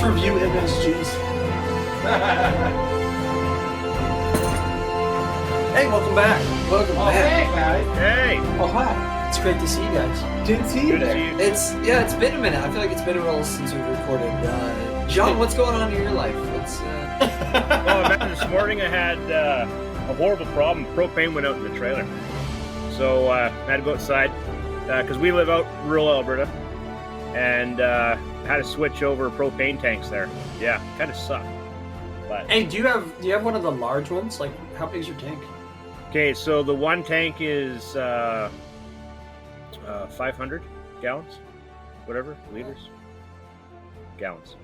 review MSGs. Hey, welcome back. Welcome back. Hey, guys. Hey! Oh, hi. It's great to see you guys. Didn't see you there. It's been a minute. I feel like it's been a while since we recorded. John, what's going on in your life? Man, this morning I had a horrible problem. Propane went out in the trailer. So I had to go outside because we live out in rural Alberta and had to switch over propane tanks there. Yeah, kind of sucked. But Hey, do you have one of the large ones? Like, how big is your tank? okay, so the one tank is 500 gallons, whatever, liters, gallons.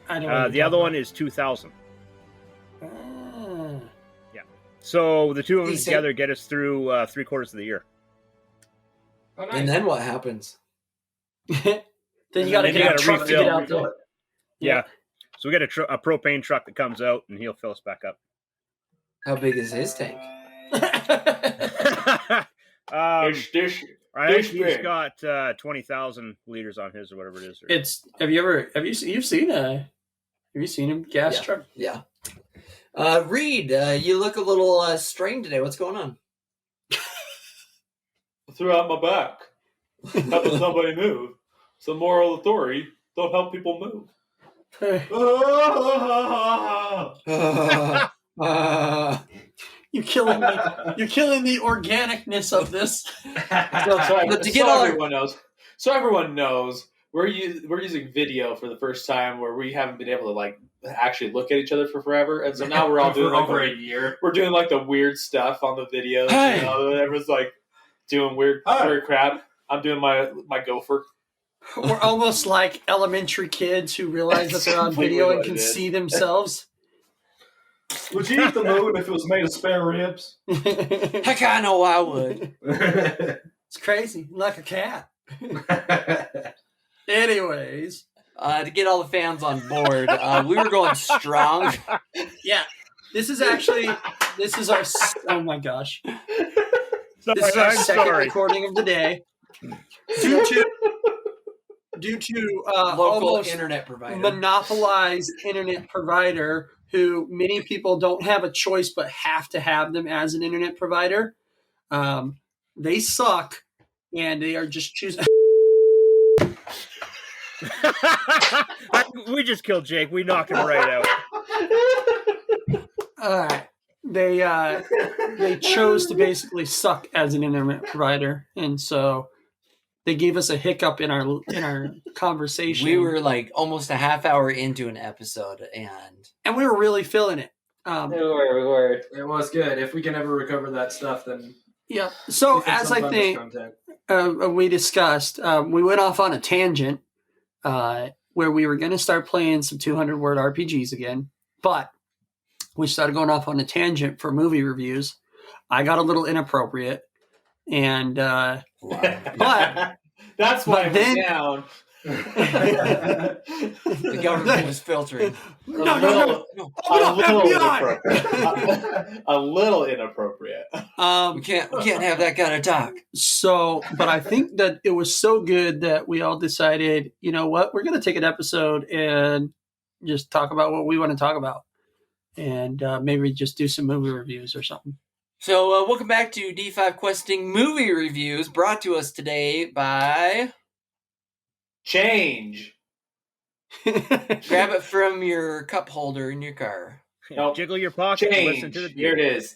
I don't know. The other one is 2,000. Ah. So the two of them Decent. together get us through 3/4 of the year. Oh, nice. And then what happens? Then you got to Then you get a gotta truck to refill. get out there. Yeah. So we get a propane truck that comes out and he'll fill us back up. How big is his tank? I Dish think he's big. got 20,000 liters on his or whatever it is. It's. Have you seen him gas truck? Yeah. Reed, you look a little strained today. What's going on? Threw out my back. Helping somebody move. So moral of the story, don't help people move. You're killing me. You're killing the organicness of this. So everyone knows, we're using video for the first time where we haven't been able to like actually look at each other for forever, and so now we're all doing like over a year. we're doing like the weird stuff on the videos. Hey. You know, everyone's like doing weird crap. I'm doing my gopher. We're almost like elementary kids who realize that they're on video and can see themselves. Would you eat the moon if it was made of spare ribs? It's Heck, I know I would. crazy, like a cat. Anyways, To get all the fans on board, we were going strong. yeah, this is our. Oh my gosh, Sorry, this is our I'm second sorry. recording of the day. Due to Local almost internet provider. monopolized internet provider who many people don't have a choice but have to have them as an internet provider. They suck, and they are just choosing. We just killed Jake. We knocked him right out. They chose to basically suck as an internet provider, and so they gave us a hiccup in our conversation. We were like almost a half hour into an episode, and we were really feeling it. We were. It was good. If we can ever recover that stuff, then Yeah. So we can as I sometimes think content. we discussed, we went off on a tangent where we were going to start playing some 200-word RPGs again, but we started going off on a tangent for movie reviews. I got a little inappropriate, and but That's why But it then- went down. the government was filtering. no. A little inappropriate. We can't have that kind of talk. So, but I think that it was so good that we all decided, you know what, we're going to take an episode and just talk about what we want to talk about, and maybe just do some movie reviews or something. So, welcome back to D5 Questing Movie Reviews, brought to us today by... Change. Grab it from your cup holder in your car. Nope. Jiggle your pocket and Change. listen to the Here it is.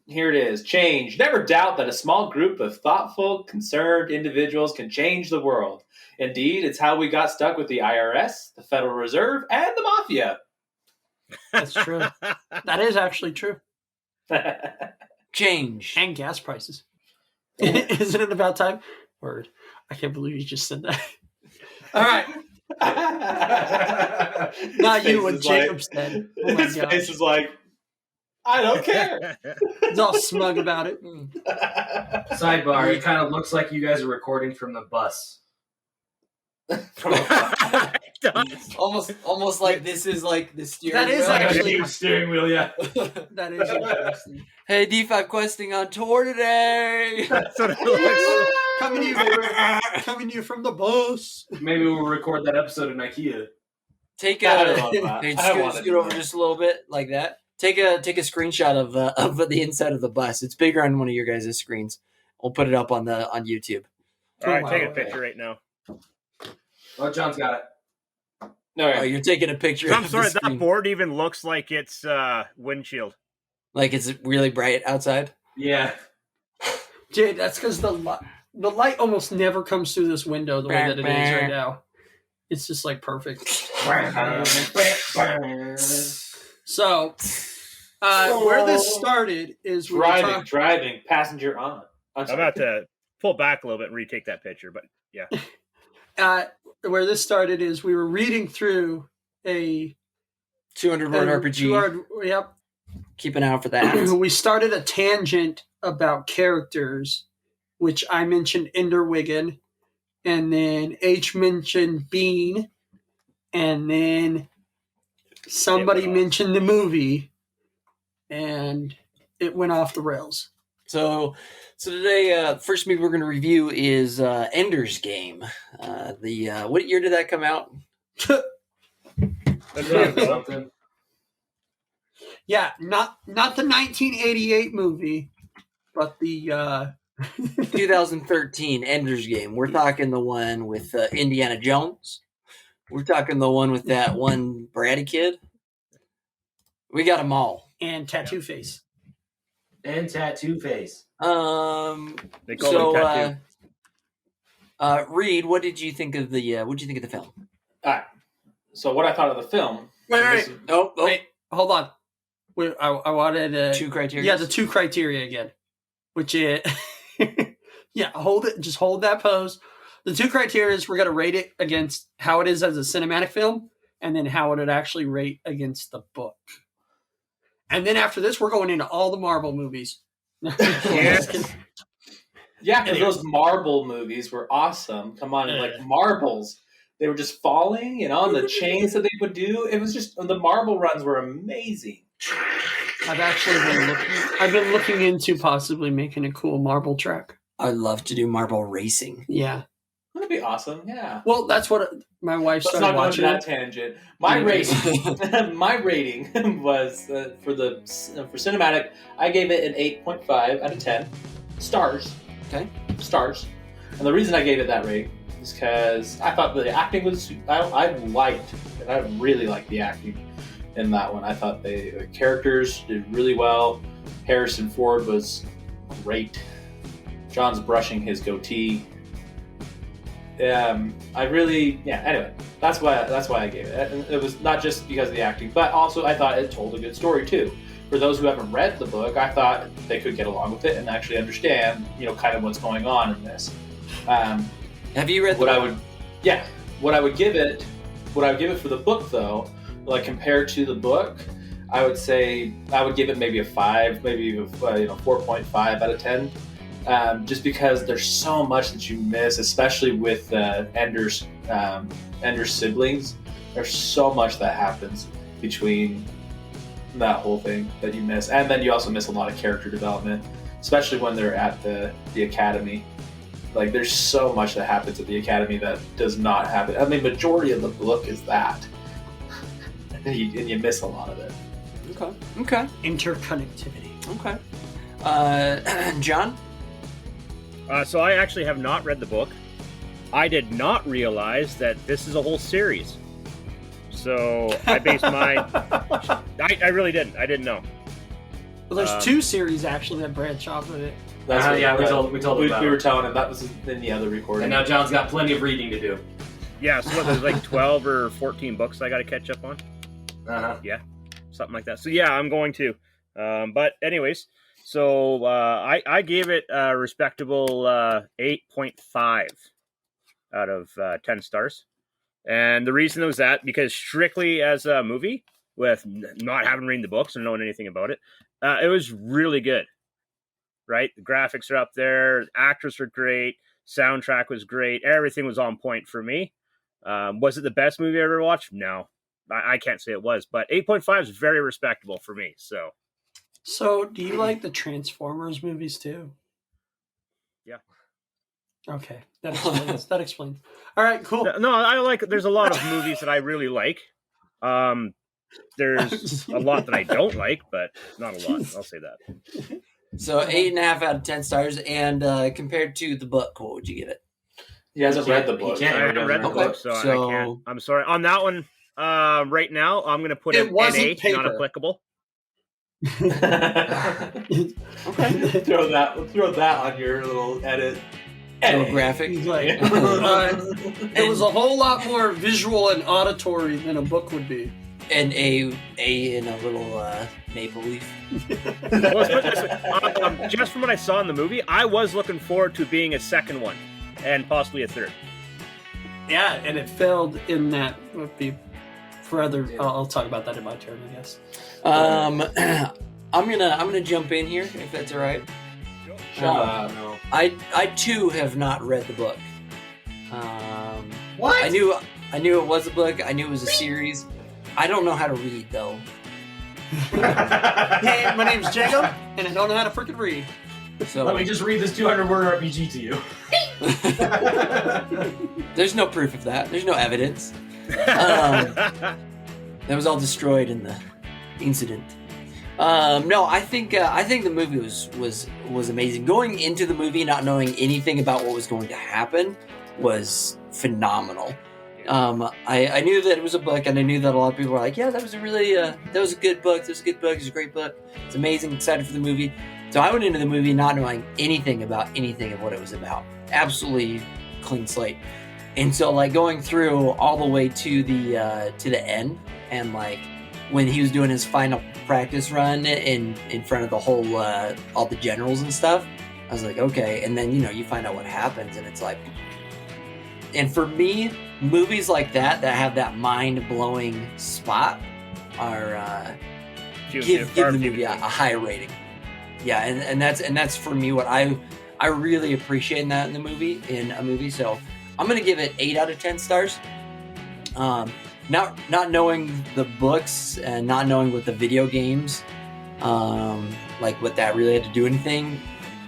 Here it is. Change. Never doubt that a small group of thoughtful, concerned individuals can change the world. Indeed, it's how we got stuck with the IRS, the Federal Reserve, and the Mafia. That's true. That is actually true. Change. And gas prices. Isn't it about time? Word. I can't believe you just said that. All right. Not you, what Jacob said. Oh my His gosh. face is like, I don't care. He's all smug about it. Sidebar, it kind of looks like you guys are recording from the bus. Almost like this is like the steering That is wheel. actually- steering wheel, yeah. That is interesting. Hey, D5 Questing on tour today. That's what it looks Coming to you from the bus. Maybe we'll record that episode in IKEA. Take I a don't want that. hey, I don't want to scoot do over that. just a little bit like that. Take a screenshot of the inside of the bus. It's bigger on one of your guys' screens. We'll put it up on YouTube. All right, Oh, take a wow. picture right now. Oh, John's got it. No, Oh, you're taking a picture. I'm of sorry, the screen. that board even looks like it's windshield. Like it's really bright outside. Yeah. Dude, that's because the light almost never comes through this window the way that it is right now. It's just like perfect. So, where this started is we were driving, passenger on. I'm about to pull back a little bit and retake that picture, but yeah. Where this started is we were reading through a 200-word RPG. Yep. Keep an eye out for that. We started a tangent about characters, which I mentioned Enderwigan, and then H mentioned Bean, and then somebody mentioned the movie, and it went off the rails. So today, first movie we're going to review is Ender's Game. What year did that come out? Something. Yeah, not the 1988 movie, but the 2013 Ender's Game. We're talking the one with Indiana Jones. We're talking the one with that one bratty kid. We got them all. and Tattoo Face. And Tattoo Face. They call it Tattoo. Reed, what did you think of the film? All right. So what I thought of the film. Wait. Oh, Wait, hold on. I wanted two criteria. Yeah, the two criteria again, which is yeah. Hold it. Just hold that pose. The two criteria is we're gonna rate it against how it is as a cinematic film, and then how it would actually rate against the book. And then after this, we're going into all the Marvel movies. Yes. Yeah, because those Marvel movies were awesome. Come on, and like marbles. They were just falling, on the chains that they would do. It was just the Marvel runs were amazing. I've been looking into possibly making a cool marble track. I'd love to do marble racing. Yeah. That'd be awesome. Yeah. Well, that's what my wife Let's started not go watching. into that tangent. My rating was for cinematic. I gave it an 8.5 out of 10 stars. Okay. Stars. And the reason I gave it that rate is because I thought the acting was. I liked, and I really liked the acting in that one. I thought the characters did really well. Harrison Ford was great. John's brushing his goatee. Anyway, that's why I gave it. And it was not just because of the acting, but also I thought it told a good story too. For those who haven't read the book, I thought they could get along with it and actually understand, kind of what's going on in this. Have you read what I would give it for the book though, like compared to the book, I would say I would give it maybe a 5, maybe 4.5 out of 10. Just because there's so much that you miss, especially with Ender's siblings. There's so much that happens between that whole thing that you miss, and then you also miss a lot of character development, especially when they're at the academy. Like there's so much that happens at the academy that does not happen. I mean, majority of the book is that, and you miss a lot of it. Okay. Interconnectivity. Okay. John. So I actually have not read the book. I did not realize that this is a whole series. So I based my... I really didn't. I didn't know. Well, there's 2 series actually that branch off of it. That's we told him about we were telling him that was in the other recording. And now John's got plenty of reading to do. Yeah, so there's like 12 or 14 books I got to catch up on. Yeah, something like that. So yeah, I'm going to. But anyways... So I gave it a respectable 8.5 out of 10 stars. And the reason was that because strictly as a movie, with not having read the books or knowing anything about it, it was really good. Right? The graphics are up there. The actors were great. Soundtrack was great. Everything was on point for me. Was it the best movie I ever watched? No. I can't say it was. But 8.5 is very respectable for me. So, do you like the Transformers movies too? Yeah. Okay, that explains. All right, cool. No, I like. There's a lot of movies that I really like, There's a lot that I don't like, but not a lot. I'll say that. So 8.5 out of 10 stars, and compared to the book, what would you give it? He hasn't read the book. He can't. I haven't read the Okay, book, so so- I can't. I'm sorry. On that one, right now, I'm going to put It an wasn't NA, paper. not applicable. Okay. throw that on your little edit. Little graphic. He's like, it was a whole lot more visual and auditory than a book would be. And a in a little maple leaf. Well, let's put it this way. Just from what I saw in the movie, I was looking forward to being a second one and possibly a third. Yeah, and it failed in that would be for other. I'll talk about that in my turn, I guess. I'm gonna jump in here if that's all right. No. I too have not read the book. What? I knew it was a book. I knew it was a series. I don't know how to read though. Hey, my name's Jingle, and I don't know how to freaking read. So Let me just read this 200-word RPG to you. there's no proof of that. There's no evidence. That was all destroyed in the incident. No, I think the movie was amazing. Going into the movie not knowing anything about what was going to happen was phenomenal. I knew that it was a book, and I knew that a lot of people were like, "Yeah, that was a really that was a good book. That was a good book. It was a great book. It's amazing. Excited for the movie." So I went into the movie not knowing anything about anything of what it was about. Absolutely clean slate. And so like going through all the way to the end, and like when he was doing his final practice run in front of the whole all the generals and stuff, I was like, okay. And then you find out what happens, and it's like, and for me, movies like that have that mind blowing spot are give the movie a high rating. Yeah, and that's for me what I really appreciate that in a movie. So I'm gonna give it 8 out of 10 stars. Not knowing the books and not knowing what the video games, like what that really had to do anything.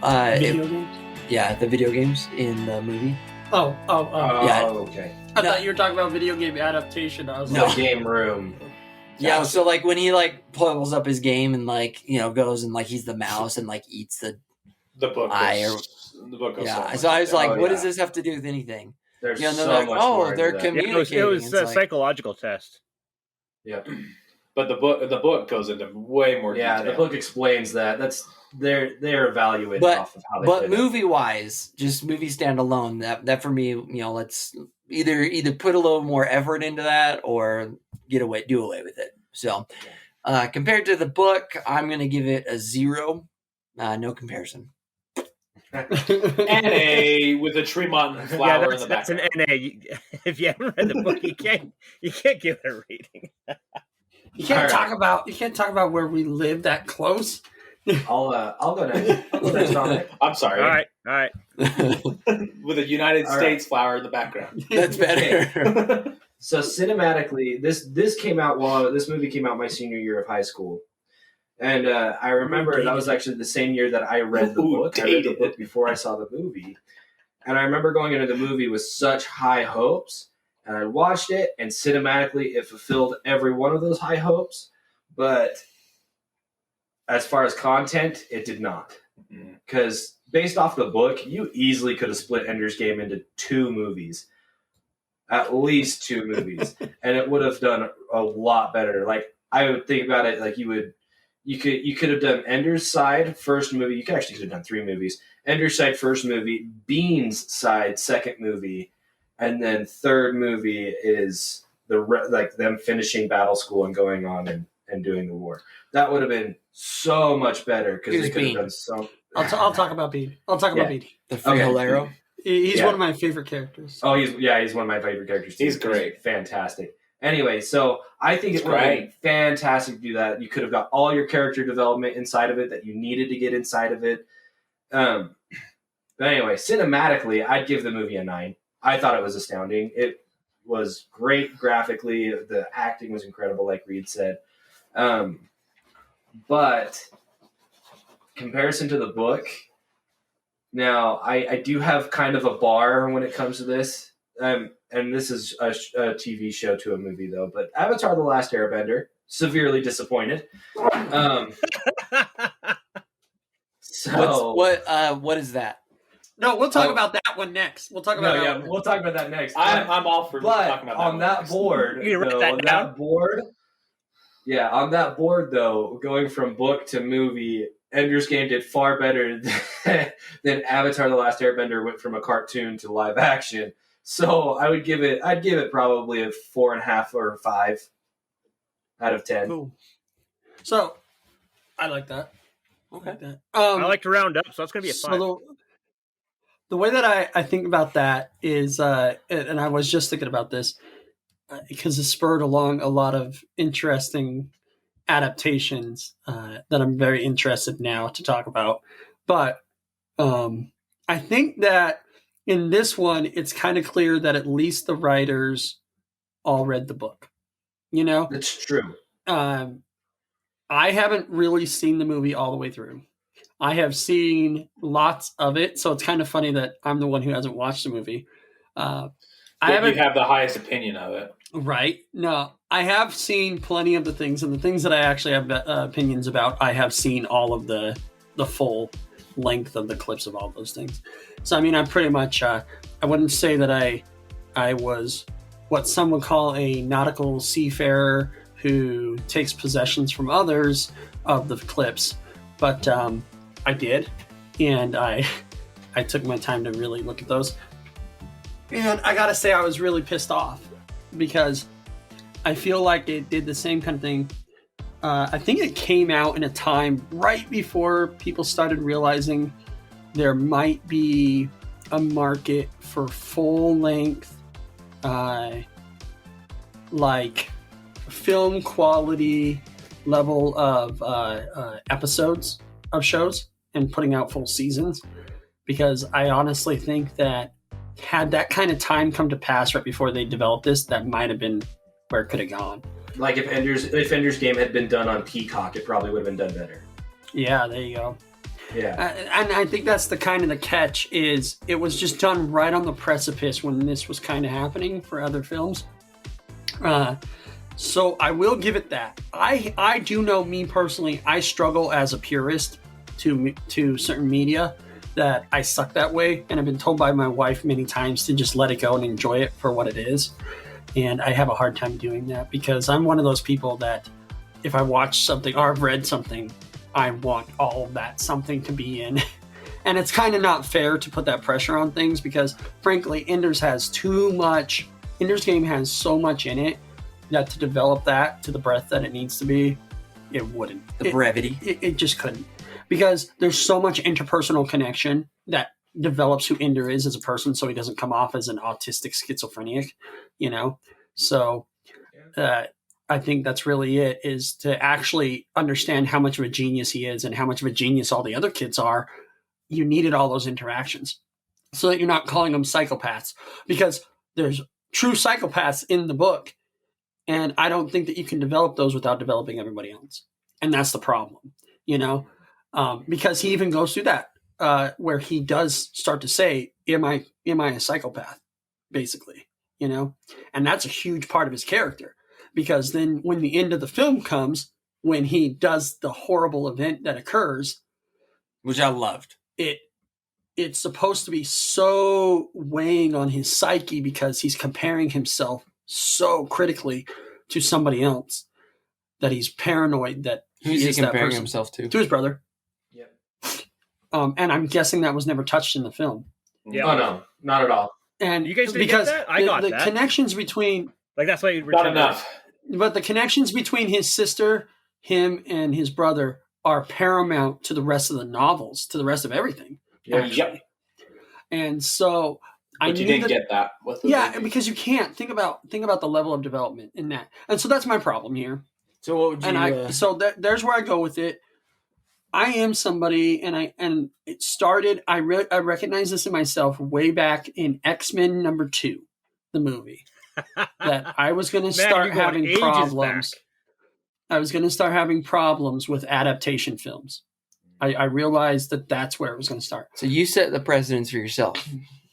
Video games? Yeah, the video games in the movie. Oh. Yeah. Okay. I thought you were talking about video game adaptation. I was No. like, The game room. Yeah, so like when he like pulls up his game and like goes and like he's the mouse and like eats the book. The book goes yeah. so So I was like, Oh, what yeah. does this have to do with anything? There's Yeah, and they're so like, much oh, more they're into that. communicating. It was It's a like- psychological test. Yeah. But the book goes into way more Yeah, detail. the book explains that. That's they're evaluated But- off of how they But did it. movie wise, just movie standalone, that for me, let's either put a little more effort into that or do away with it. So compared to the book, I'm gonna give it a 0. No comparison. NA with a Tremont flower in the that's an background. NA. If you haven't read the book, you can't give it a rating. you can't Alright. talk about where we live that close. I'll go next. I'll go next on it. I'm sorry. All right. With a United All right. States flower in the background. That's better. So cinematically, this came out this movie came out my senior year of high school, and I remember that was actually the same year that I read the Ooh, book. I read the dated. book before I saw the movie, and I remember going into the movie with such high hopes, and I watched it, and cinematically, it fulfilled every one of those high hopes, but as far as content, it did not, because based off the book, you easily could have split Ender's Game into 2 movies. At least 2 movies, and it would have done a lot better. Like I would think about it, like you could have done Ender's Side first movie. You could have done 3 movies. Ender's Side first movie, Bean's Side second movie, and then third movie is like them finishing battle school and going on and doing the war. That would have been so much better because Who's they could have Bean? done so. I'll talk about Bean. About Bean. The Frijolero. He's Yeah. one of my favorite characters. Oh, he's one of my favorite characters too. He's great. Fantastic. Anyway, so I think He's it would have been great. fantastic to do that. You could have got all your character development inside of it that you needed to get inside of it. But anyway, cinematically, I'd give the movie a 9. I thought it was astounding. It was great graphically. The acting was incredible, like Reed said. But comparison to the book, now I do have kind of a bar when it comes to this. and this is a TV show to a movie though, but Avatar: The Last Airbender, severely disappointed. So what is that? No, we'll talk about that one next. We'll talk about that one. we'll talk about that next. I'm all for But talking about on that board, You write though, that on down? that board, on that board though, going from book to movie, Ender's Game did far better than Avatar: The Last Airbender went from a cartoon to live action. So I'd give it probably a 4.5 or 5 out of 10. Cool. So, I like that. Okay. I like to round up, so that's going to be a 5. So the way that I think about that is, and I was just thinking about this, because it spurred along a lot of interesting adaptations that I'm very interested now to talk about. But I think that in this one, it's kind of clear that at least the writers all read the book. You know? That's true. I haven't really seen the movie all the way through. I have seen lots of it, so it's kind of funny that I'm the one who hasn't watched the movie. You have the highest opinion of it. Right. No, I have seen plenty of the things, and the things that I actually have opinions about, I have seen all of the full length of the clips of all those things. So, I mean, I'm pretty much, I wouldn't say that I was what some would call a nautical seafarer who takes possessions from others of the clips, but I did, and I took my time to really look at those. And I gotta say, I was really pissed off because I feel like it did the same kind of thing. I think it came out in a time right before people started realizing there might be a market for full-length, like film quality level of episodes of shows and putting out full seasons. Because I honestly think that had that kind of time come to pass right before they developed this, that might have been where it could have gone. Like if Ender's Game had been done on Peacock, it probably would have been done better. Yeah, there you go. Yeah. And I think that's the kind of the catch is it was just done right on the precipice when this was kind of happening for other films. So I will give it that. I do know, me personally, I struggle as a purist to certain media, that I suck that way, and I've been told by my wife many times to just let it go and enjoy it for what it is. And I have a hard time doing that because I'm one of those people that if I watch something or I've read something, I want all of that something to be in. And it's kind of not fair to put that pressure on things because, frankly, Ender's Game has so much in it that to develop that to the breadth that it needs to be, it wouldn't. The brevity. It just couldn't. Because there's so much interpersonal connection that develops who Ender is as a person, so he doesn't come off as an autistic schizophrenic, you know? So I think that's really it, is to actually understand how much of a genius he is and how much of a genius all the other kids are. You needed all those interactions so that you're not calling them psychopaths, because there's true psychopaths in the book. And I don't think that you can develop those without developing everybody else. And that's the problem, you know? Because he even goes through that, where he does start to say, am I a psychopath? Basically, you know? And that's a huge part of his character. Because then when the end of the film comes, when he does the horrible event that occurs, which I loved, it's supposed to be so weighing on his psyche because he's comparing himself so critically to somebody else that he's paranoid that who's he comparing himself to? To his brother. Yep. And I'm guessing that was never touched in the film. Yeah. Oh no, not at all. And you guys didn't because get that? I got the that. Connections between, like, that's why you not enough. But the connections between his sister, him, and his brother are paramount to the rest of the novels, to the rest of everything. Yeah. Yep. And so But you didn't get that. With the movie. Because you can't think about the level of development in that. And so that's my problem here. So what would you? There's where I go with it. I am somebody, and it started. I recognize this in myself way back in X-Men #2, the movie, that I was going to start having problems. I was going to start having problems with adaptation films. I realized that that's where it was going to start. So you set the precedence for yourself.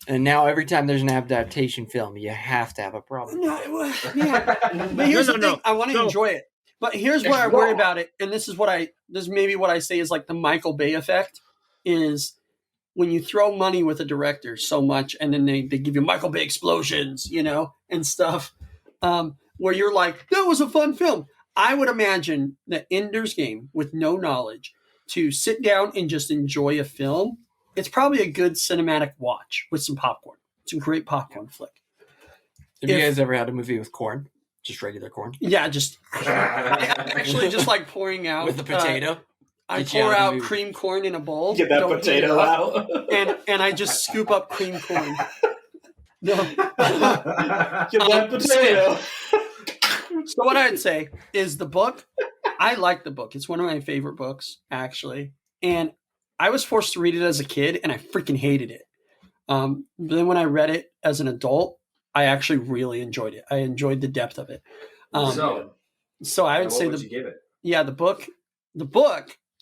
And now every time there's an adaptation film, you have to have a problem. No, yeah. But here's the thing. I want to enjoy it. But here's what I worry about it. And this is maybe what I say is like the Michael Bay effect is when you throw money with a director so much and then they give you Michael Bay explosions, and stuff, where you're like, that was a fun film. I would imagine that Ender's Game, with no knowledge, to sit down and just enjoy a film, it's probably a good cinematic watch with some popcorn. It's a great popcorn flick. Have you guys ever had a movie with corn? Just regular corn? Yeah, I actually just like pouring out. With the potato? I pour out cream corn in a bowl. Get that potato out. And I just scoop up cream corn. No. Get that potato. So what I'd say is the book, I like the book. It's one of my favorite books, actually. And I was forced to read it as a kid, and I freaking hated it. But then when I read it as an adult, I actually really enjoyed it. I enjoyed the depth of it. So I would say what would you give it? Yeah, the book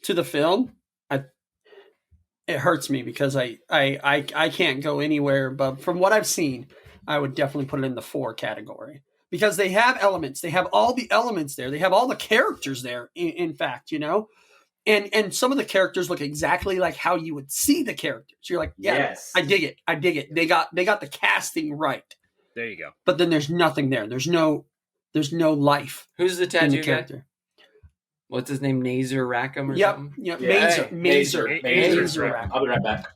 to the film, it hurts me because I can't go anywhere. But from what I've seen, I would definitely put it in the 4 category because they have elements. They have all the elements there. They have all the characters there. In fact, and some of the characters look exactly like how you would see the characters. You're like, yeah, yes. I dig it. They got the casting right. There you go. But then there's nothing there. There's no life. Who's the tattoo character? Guy? What's his name? Nazer Rackham or something? Yep. Yeah. Mazer Rackham. I'll be right back.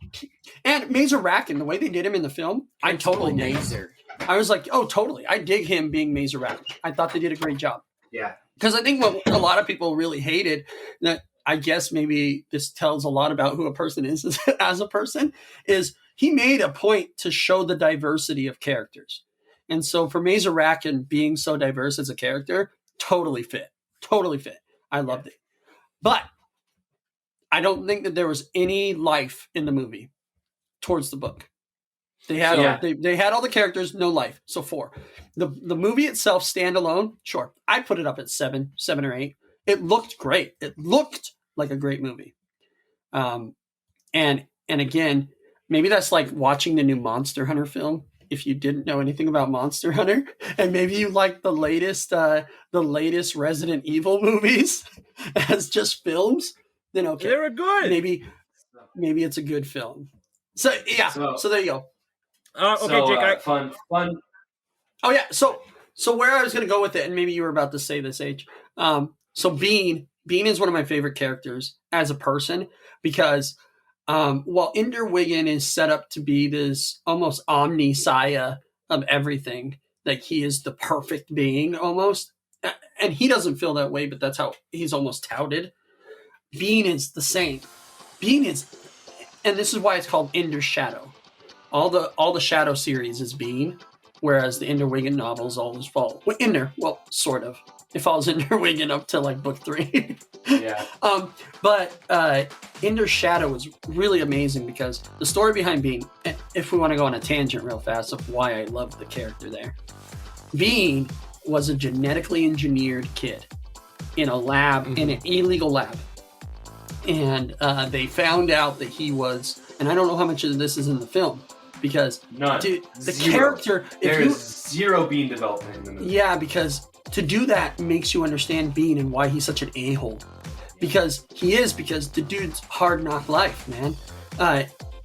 And Mazer Rackham, the way they did him in the film, I totally dig. Mazer. I was like, oh, totally. I dig him being Mazer Rackham. I thought they did a great job. Yeah. Because I think what a lot of people really hated, that I guess maybe this tells a lot about who a person is as a person, is he made a point to show the diversity of characters. And so for Mazer Rackham being so diverse as a character, totally fit. I loved it. But I don't think that there was any life in the movie towards the book. They had they had all the characters, no life. So 4. The movie itself, standalone, sure. I put it up at 7 or 8. It looked great. It looked like a great movie. And again, maybe that's like watching the new Monster Hunter film. If you didn't know anything about Monster Hunter, and maybe you like the latest Resident Evil movies as just films, then okay, they were good. Maybe it's a good film. So yeah, so there you go. Okay, Jake. Fun. Oh yeah, so where I was going to go with it, and maybe you were about to say this, H. So Bean is one of my favorite characters as a person because. While Ender Wiggin is set up to be this almost omnisaya of everything, like he is the perfect being almost, and he doesn't feel that way, but that's how he's almost touted. Bean is the same. Bean is, and this is why it's called Ender's Shadow. All the Shadow series is Bean, whereas the Ender Wiggin novels always fall. Well, sort of. It follows Ender Wiggin up to like book 3. Yeah. But Ender's Shadow was really amazing because the story behind Bean, if we want to go on a tangent real fast of why I love the character there, Bean was a genetically engineered kid in a lab, in an illegal lab. And they found out that he was, and I don't know how much of this is in the film, because none. Dude, the Zero. character, there is zero Bean development in the movie. Yeah, because to do that makes you understand Bean and why he's such an a-hole. Because the dude's hard knock life, man.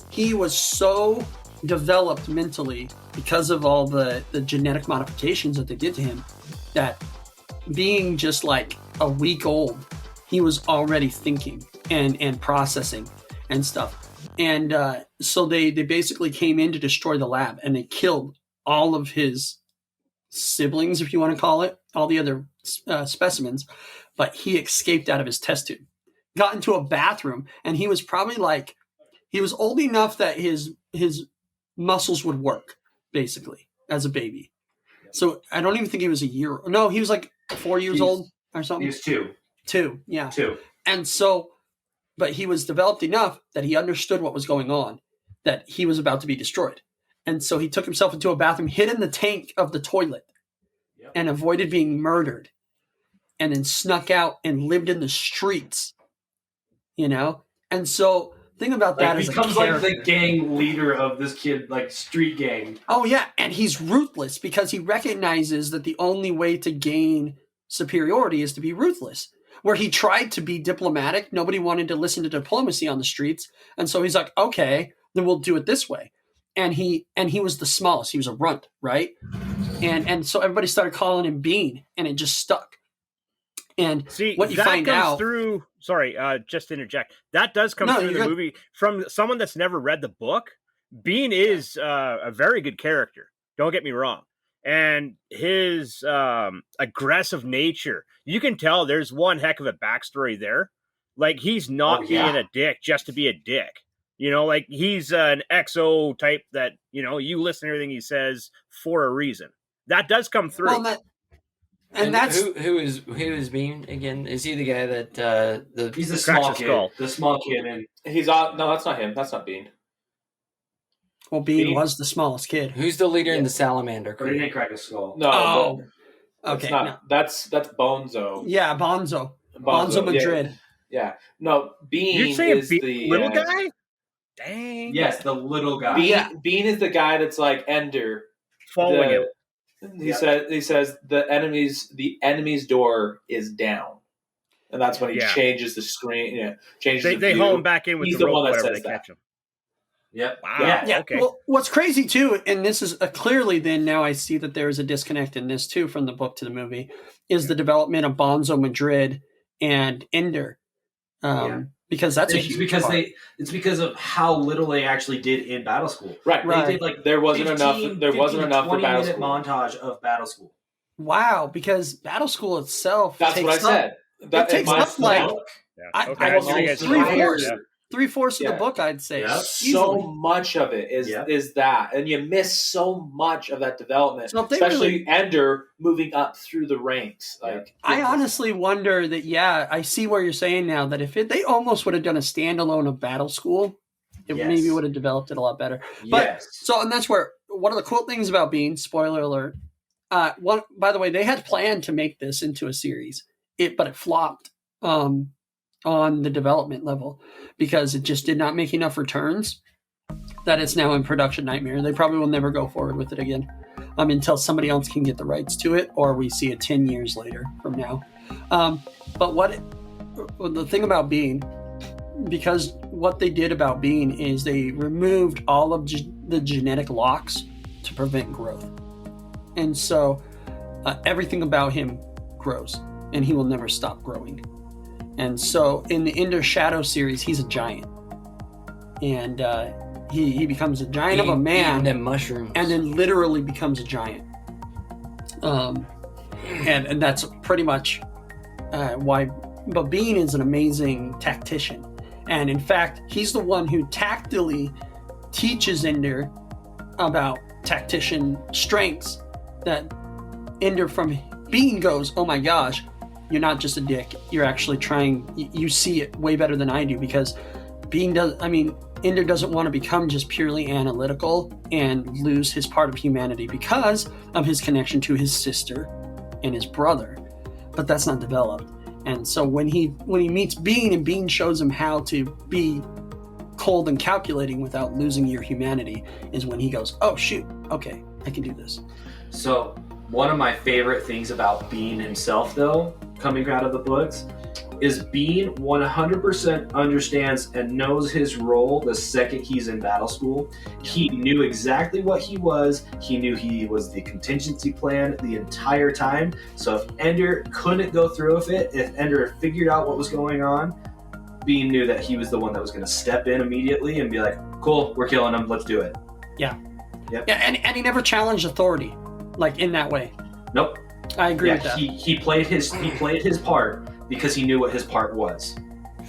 He was so developed mentally because of all the genetic modifications that they did to him that being just like a week old, he was already thinking and processing and stuff. And so they basically came in to destroy the lab, and they killed all of his siblings, if you want to call it, all the other specimens. But he escaped out of his test tube, got into a bathroom, and he was probably like, he was old enough that his muscles would work, basically, as a baby. So I don't even think he was a year. No, he was like 4 years old or something. He was 2. 2, yeah. 2. And so, but he was developed enough that he understood what was going on, that he was about to be destroyed. And so he took himself into a bathroom, hid in the tank of the toilet, and avoided being murdered, and then snuck out and lived in the streets, you know? And so thing about that is becomes like the gang leader of this kid, like street gang. Oh yeah, and he's ruthless because he recognizes that the only way to gain superiority is to be ruthless. Where he tried to be diplomatic, nobody wanted to listen to diplomacy on the streets, and so he's like, okay, then we'll do it this way. And he was the smallest. He was a runt, right? And so everybody started calling him Bean, and it just stuck. And see, what you that find comes out through. Sorry, just to interject. That does come through the movie from someone that's never read the book. Bean is a very good character. Don't get me wrong. And his aggressive nature, you can tell there's one heck of a backstory there. Like, he's not being a dick just to be a dick. You know, like, he's an XO type that, you know, you listen to everything he says for a reason. That does come through. Well, and that's who is Bean again? Is he the guy that he's the small kid? The small kid, and he's on. No, that's not him. That's not Bean. Well, Bean was the smallest kid. Who's the leader in the salamander crew? But he didn't crack his skull. No. Okay. That's Bonzo. Yeah, Bonzo Madrid. Yeah. No, Bean. You're saying is the little guy? Dang. Yes, the little guy. Bean is the guy that's like Ender. Following him. He says the enemy's door is down. And that's when he changes the screen. Yeah. Changes they haul him back in with He's the rope one that whenever says they catch him. Yep. Wow. Yeah. Okay. Well, what's crazy too, and this is clearly then now I see that there is a disconnect in this too from the book to the movie, is the development of Bonzo Madrid and Ender. Because that's it's because of how little they actually did in Battle School. Right. They did like there wasn't enough for Battle School. Montage of Battle School. Wow, because Battle School itself That's what I said. That takes up like three-fourths of the book, I'd say. Yep. So much of it is that, and you miss so much of that development, especially Ender moving up through the ranks. Like, I honestly wonder that. Yeah, I see where you're saying now that if they almost would have done a standalone of Battle School, it maybe would have developed it a lot better. But and that's where one of the cool things about Bean. Spoiler alert. By the way, they had planned to make this into a series, but it flopped. On the development level because it just did not make enough returns that it's now in production nightmare. They probably will never go forward with it again until somebody else can get the rights to it or we see it 10 years later from now. But the thing about Bean, because what they did about Bean is they removed all of the genetic locks to prevent growth. And so everything about him grows and he will never stop growing. And so in the Ender Shadow series, he's a giant. And he becomes a giant of a man. And mushrooms. And then literally becomes a giant. And that's pretty much why. But Bean is an amazing tactician. And in fact, he's the one who tactily teaches Ender about tactician strengths that Ender from Bean goes, oh my gosh, you're not just a dick. You're actually trying. You see it way better than I do because Ender doesn't want to become just purely analytical and lose his part of humanity because of his connection to his sister and his brother. But that's not developed. And so when he meets Bean and Bean shows him how to be cold and calculating without losing your humanity is when he goes, oh shoot, okay, I can do this. So one of my favorite things about Bean himself, though, coming out of the books, is Bean 100% understands and knows his role the second he's in Battle School. He knew exactly what he was. He knew he was the contingency plan the entire time. So if Ender couldn't go through with it, if Ender figured out what was going on, Bean knew that he was the one that was going to step in immediately and be like, cool, we're killing him, let's do it. Yeah. Yep. Yeah, and he never challenged authority, like in that way. Nope. I agree with that. He played his part because he knew what his part was.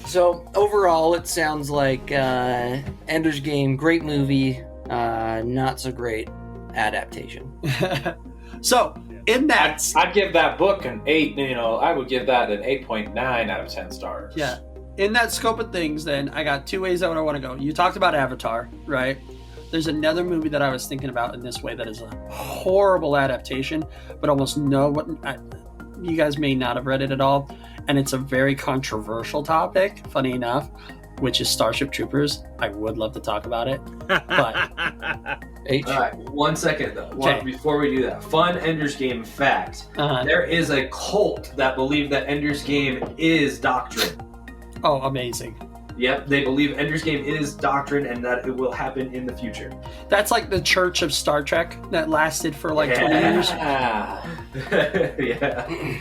So overall, it sounds like Ender's Game, great movie, not so great adaptation. So in that, I'd give that book an 8. I would give that an 8.9 out of 10 stars. Yeah. In that scope of things, then I got two ways that I want to go. You talked about Avatar, right? There's another movie that I was thinking about in this way that is a horrible adaptation, but almost you guys may not have read it at all, and it's a very controversial topic, funny enough, which is Starship Troopers. I would love to talk about it. H. All right, 1 second though. Okay. Before we do that, fun Ender's Game fact. There is a cult that believe that Ender's Game is doctrine. Oh, amazing. Yep, they believe Ender's Game is doctrine and that it will happen in the future. That's like the Church of Star Trek that lasted for like 20 years. Yeah.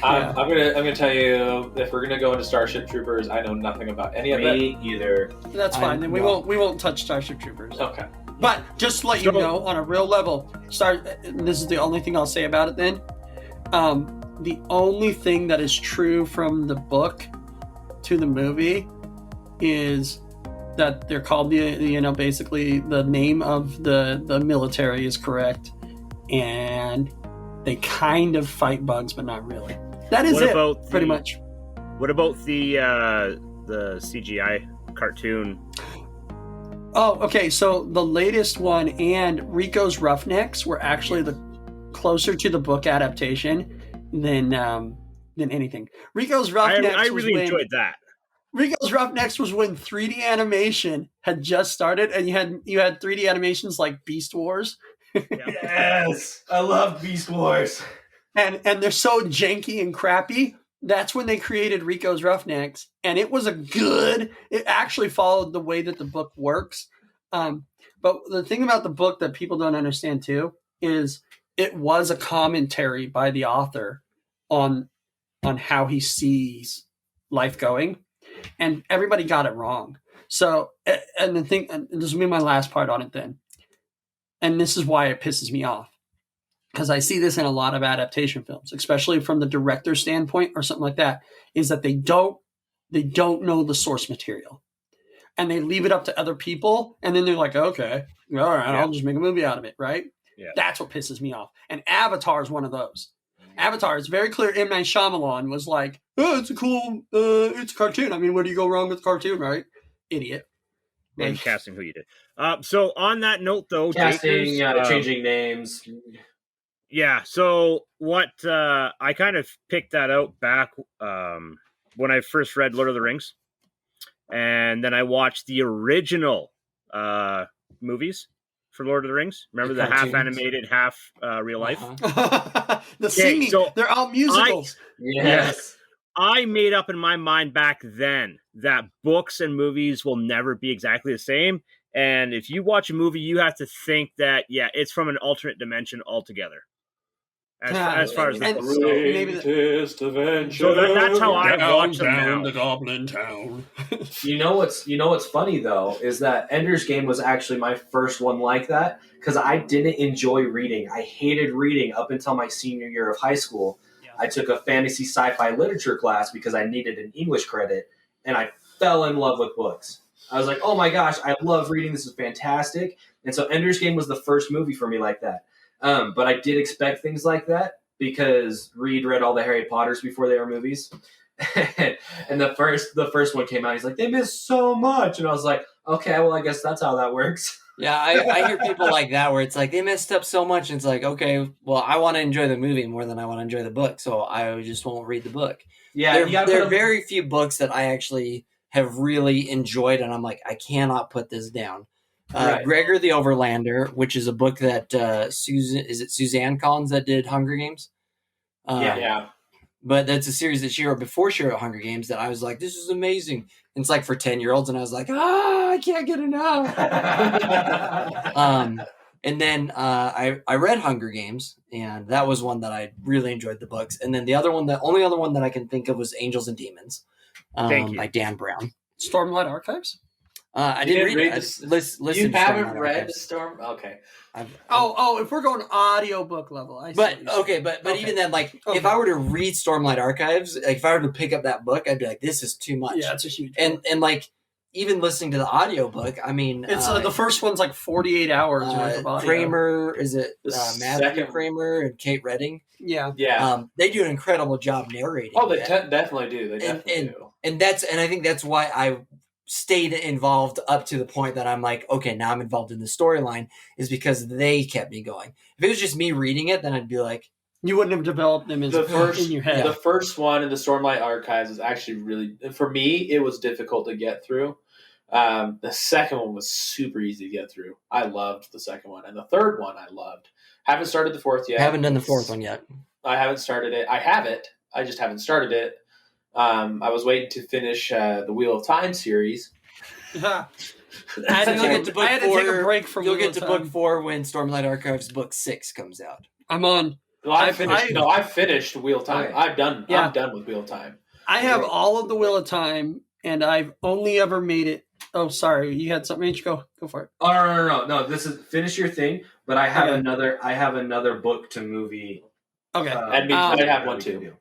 I'm gonna tell you, if we're gonna go into Starship Troopers, I know nothing about any of it. Me either. That's fine. Then we won't touch Starship Troopers. Okay. But just to let you know, on a real level, this is the only thing I'll say about it then. The only thing that is true from the book to the movie is that they're called basically the name of the military is correct, and they kind of fight bugs, but not really. That is pretty much. What about the CGI cartoon? Oh, okay. So the latest one and Rico's Roughnecks were actually the closer to the book adaptation than anything. Rico's Roughnecks. I really enjoyed that. Rico's Roughnecks was when 3D animation had just started, and you had 3D animations like Beast Wars. Yes, I love Beast Wars. And they're so janky and crappy. That's when they created Rico's Roughnecks, and it was it actually followed the way that the book works. But the thing about the book that people don't understand too is it was a commentary by the author on how he sees life going, and everybody got it wrong. So, and this will be my last part on it then, and this is why it pisses me off. Because I see this in a lot of adaptation films, especially from the director's standpoint or something like that, is that they don't know the source material. And they leave it up to other people, and then they're like, okay, all right, I'll just make a movie out of it, right? Yeah. That's what pisses me off. And Avatar is one of those. Avatar, it's very clear M. Night Shyamalan was like, oh, it's a cartoon. I mean, where do you go wrong with cartoon, right? Idiot. And casting who you did. So on that note, though, casting, changing names. Yeah, so what I kind of picked that out back when I first read Lord of the Rings. And then I watched the original movies for Lord of the Rings. Remember the half animated, half real life? The singing, so they're all musicals. Yes. I made up in my mind back then that books and movies will never be exactly the same. And if you watch a movie, you have to think that, it's from an alternate dimension altogether. As far as that goes. So that's how I watch them now. The Goblin Town. You know what's funny though is that Ender's Game was actually my first one like that because I didn't enjoy reading. I hated reading up until my senior year of high school. Yeah. I took a fantasy sci-fi literature class because I needed an English credit, and I fell in love with books. I was like, oh my gosh, I love reading. This is fantastic. And so Ender's Game was the first movie for me like that. But I did expect things like that because Reed read all the Harry Potters before they were movies. And the first one came out. He's like, they missed so much. And I was like, okay, well, I guess that's how that works. Yeah, I hear people like that where it's like they messed up so much. And it's like, okay, well, I want to enjoy the movie more than I want to enjoy the book. So I just won't read the book. Yeah, there are very few books that I actually have really enjoyed. And I'm like, I cannot put this down. Right. Gregor the Overlander, which is a book that Suzanne Collins that did Hunger Games? Yeah. But that's a series that she wrote before she wrote Hunger Games that I was like, this is amazing. And it's like for 10-year-olds, and I was like, I can't get enough. And then I read Hunger Games, and that was one that I really enjoyed the books. And then the only other one that I can think of was Angels and Demons by Dan Brown. Stormlight Archives? I didn't read it. Listen, you haven't read Storm? Okay. If we're going audiobook level, but even then, if I were to read Stormlight Archives, like if I were to pick up that book, I'd be like, this is too much. Yeah, it's a huge book. And like even listening to the audiobook, I mean, it's the first one's like 48 hours worth of audio. Kramer, is it Matthew Kramer and Kate Redding? Yeah. They do an incredible job narrating. Oh, they definitely do. They definitely do. And I think that's why I stayed involved up to the point that I'm like, okay, now I'm involved in the storyline, is because they kept me going. If it was just me reading it, then I'd be like, you wouldn't have developed them in your head. The first one in the Stormlight Archives is actually really, for me, it was difficult to get through. The second one was super easy to get through. I loved the second one, and the third one I loved. Haven't started the fourth yet. I haven't done the fourth one yet. I haven't started it. I have it. I just haven't started it. I was waiting to finish the Wheel of Time series. I had to take a break from. You'll get to book 4 when Stormlight Archives book 6 comes out. I'm on. Well, I finished Wheel of Time. Okay. I'm done with Wheel of Time. I have all of the Wheel of Time, and I've only ever made it. Oh, sorry, you had something. Go for it. Oh no! This is finish your thing, but I have another book to movie. Okay, I have one too.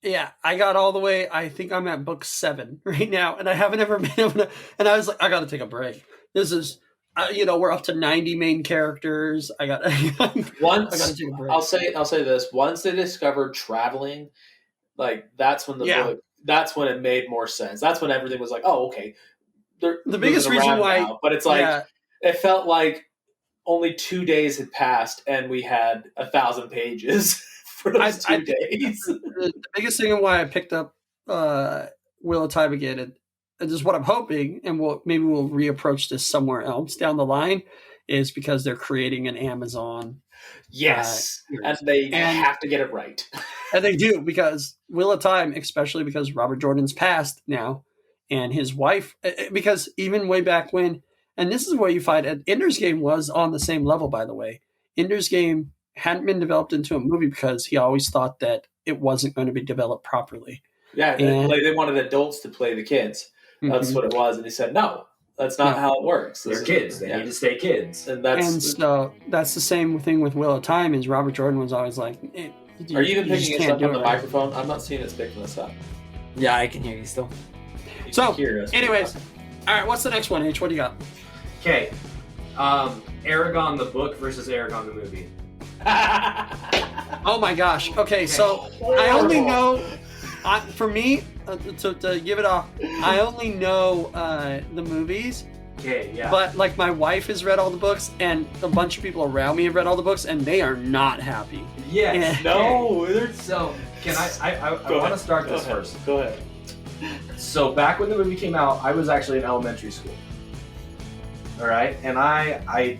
Yeah, I got all the way. I think I'm at book 7 right now, and I haven't ever been able to. And I was like, I got to take a break. This is, we're up to 90 main characters. I got to take a break. I'll say this. Once they discovered traveling, like that's when that's when it made more sense. That's when everything was like, oh, okay. The biggest reason why, now. But it's like it felt like only 2 days had passed, and we had 1,000 pages. For those 2 days. The biggest thing why I picked up Wheel of Time again, and this is what I'm hoping, and maybe we'll reapproach this somewhere else down the line, is because they're creating an Amazon. Yes, and they have to get it right. And they do, because Wheel of Time, especially because Robert Jordan's passed now, and his wife, because even way back when, and this is where you find Ender's Game was on the same level, by the way. Ender's Game hadn't been developed into a movie because he always thought that it wasn't going to be developed properly. Yeah, they wanted adults to play the kids. That's what it was. And he said, no, that's not how it works. They're kids. They need to stay kids. And so that's the same thing with Wheel of Time, is Robert Jordan was always like, are you even picking this up on the microphone? I'm not seeing it's picking this up. Yeah, I can hear you still. So, anyways, all right, what's the next one, H? What do you got? Okay. Aragon the book versus Aragon the movie. Oh my gosh. Okay, so I only know, for me, to give it off, I only know the movies. Okay, yeah. But like my wife has read all the books, and a bunch of people around me have read all the books, and they are not happy. Yes. No. So can I want to start this first. Go ahead. So back when the movie came out, I was actually in elementary school. All right, and I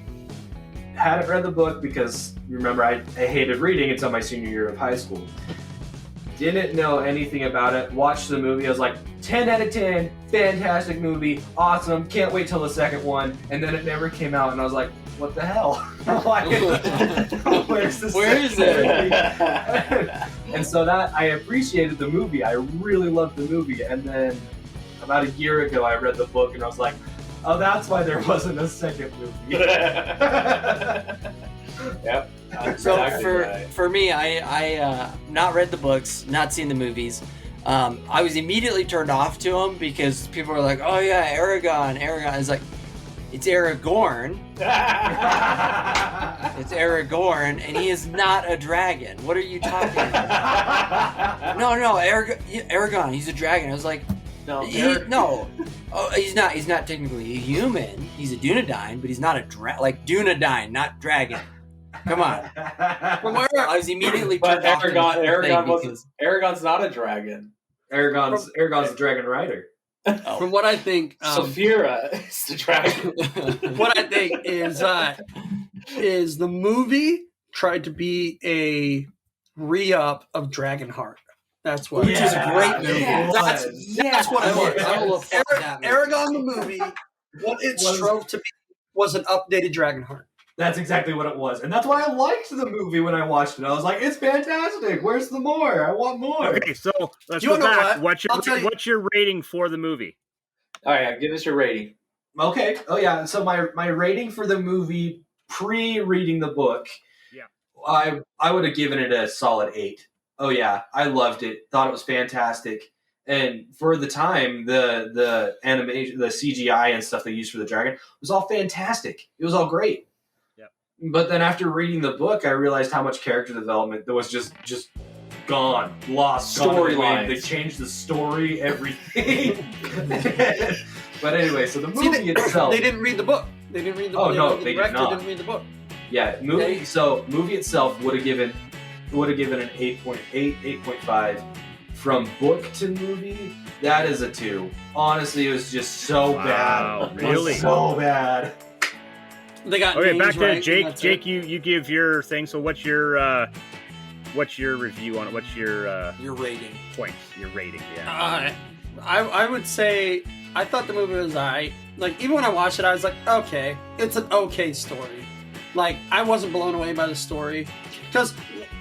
hadn't read the book because, remember, I hated reading until my senior year of high school. Didn't know anything about it. Watched the movie. I was like, 10 out of 10, fantastic movie, awesome, can't wait till the second one. And then it never came out, and I was like, what the hell? Where's the Where is it? And so that, I appreciated the movie. I really loved the movie. And then about a year ago, I read the book, and I was like, oh, that's why there wasn't a second movie. Yep. So for me, I not read the books, not seen the movies. I was immediately turned off to them because people were like, "Oh yeah, Aragon." It's like, it's Aragorn. It's Aragorn, and he is not a dragon. What are you talking about? No, Aragon. He's a dragon. I was like, no. Oh, he's not. He's not technically a human. He's a Dunedain, but he's not a like Dunedain, not dragon. Come on. I was immediately turned off. Aragon's not a dragon. Aragon's the dragon rider. Oh. From what I think, Saphira is the dragon. What I think is the movie tried to be a re-up of Dragonheart. That's what. Which is a great movie. That's what I was. Aragon the movie, what it strove to be was an updated Dragonheart. That's exactly what it was. And that's why I liked the movie when I watched it. I was like, it's fantastic. Where's the more? I want more. Okay, so let's go back. What's your rating for the movie? All right, give us your rating. Okay. Oh, yeah. So my rating for the movie pre-reading the book, I would have given it a solid 8. Oh, yeah. I loved it. Thought it was fantastic. And for the time, the animation, the CGI and stuff they used for the dragon was all fantastic. It was all great. But then after reading the book, I realized how much character development that was just gone, lost. Storyline. They changed the story, everything. But anyway, so the movie itself. They didn't read the book. They didn't read the book. Oh, no, they did not. Didn't read the book. Yeah, movie itself would have given an 8.8, 8.5. From book to movie, That is a 2. Honestly, it was just so Wow, bad. really? So bad. They got Okay, names back to right, and Jake. that's Jake, it. you give your thing. So what's your review on it? What's your Your rating. points? Your rating? Yeah. I would say I thought the movie was alright. Like, even when I watched it, I was like, okay, it's an okay story. Like, I wasn't blown away by the story. Because,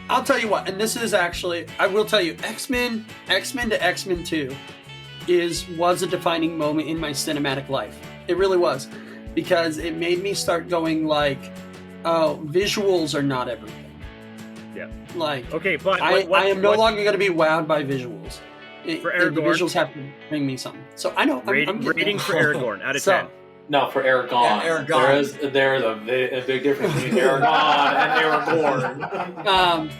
I'll tell you what, and this is actually, I will tell you, X-Men to X-Men 2 was a defining moment in my cinematic life. It really was. Because it made me start going like, oh, visuals are not everything. Yeah. Like, Okay, but I am no longer going to be wowed by visuals. The Aragorn- visuals have to bring me something. So I know. I'm getting rating there. for Aragorn out of So, 10. No, for Aragon. Yeah, Aragon. There is a big difference between Aragon and Aragorn.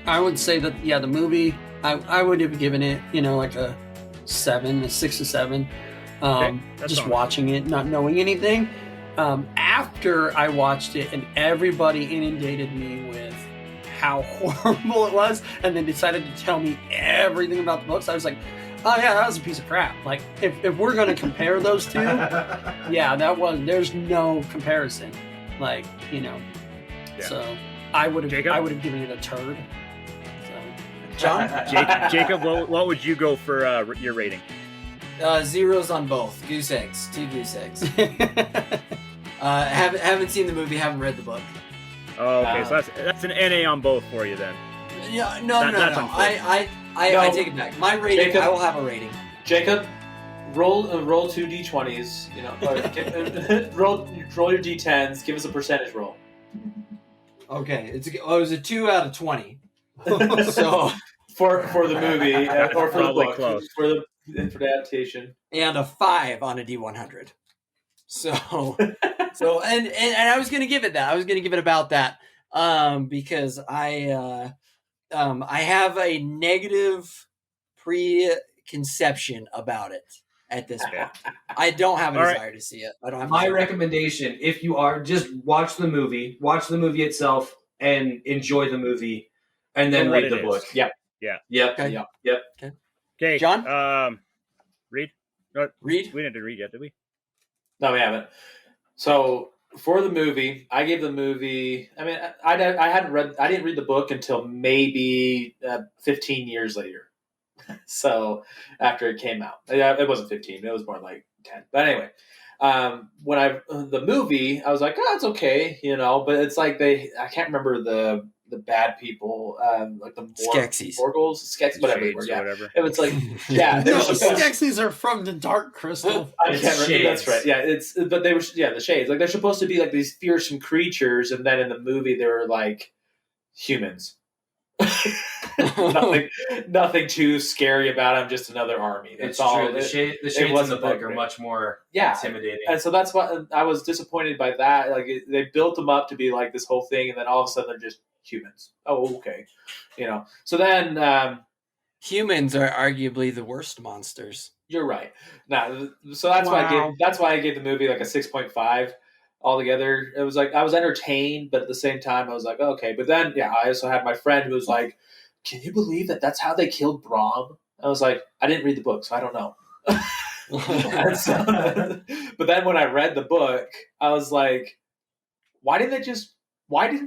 I would say that the movie I would have given it like a 7, a 6 or 7. Okay, that's Just fine. watching it, not knowing anything. After I watched it, and everybody inundated me with how horrible it was, and then decided to tell me everything about the books, I was like, oh yeah, that was a piece of crap. Like, if we're going to compare those two, there's no comparison. Like, Yeah. So I would have Jacob? given it a turd. So. John? Jacob, what would you go for your rating? Zeros on both. Goose eggs. 2 goose eggs. Haven't seen the movie, haven't read the book. Oh, okay, so that's an NA on both for you then. Yeah, no. That's unfair. I take it back. My rating, Jacob. I will have a rating. Jacob, roll 2 d20s. Roll your d10s. Give us a percentage roll. Okay, it was a 2 out of 20. So For the movie or for the Probably book close. for the adaptation. and a 5 on a D100. So and I was gonna give it that. I was gonna give it about that. Because I have a negative preconception about it at this point. I don't have a All right. desire to see it. I don't have a My desire. recommendation, if you are, just watch the movie itself, and enjoy the movie, and then For what read the it book. is. Yep. Yep. Okay. Yep. Okay, John? Read. Read. We didn't read yet, did we? No, we haven't. So for the movie, I gave the movie. I mean, I didn't read the book until maybe 15 years later. So after it came out, it wasn't 15. It was more like 10. But anyway, when the movie, I was like, oh, it's okay, But it's like I can't remember the bad people, like the Skeksis. Morgels, Skeksis, whatever. Shades Yeah, or whatever. it was like yeah. they No, were supposed- Skeksis are from the Dark Crystal. I It's can't remember. shades. That's right. Yeah, but they were the shades. Like they're supposed to be like these fearsome creatures, and then in the movie they were like humans. nothing too scary about them. Just another army. That's It's all. true. The shades in the wasn't book that are great. much more Yeah. intimidating. And so that's why I was disappointed by that. Like they built them up to be like this whole thing, and then all of a sudden they're just humans. Oh, okay. So then Humans are arguably the worst monsters. you're right. Now, so that's Wow. why I gave the movie like a 6.5 altogether. It was like I was entertained, but at the same time I was like, okay. But then I also had my friend who was like, can you believe that's how they killed Brahm? I was like, I didn't read the book, so I don't know. And so- but then when I read the book, I was like, why didn't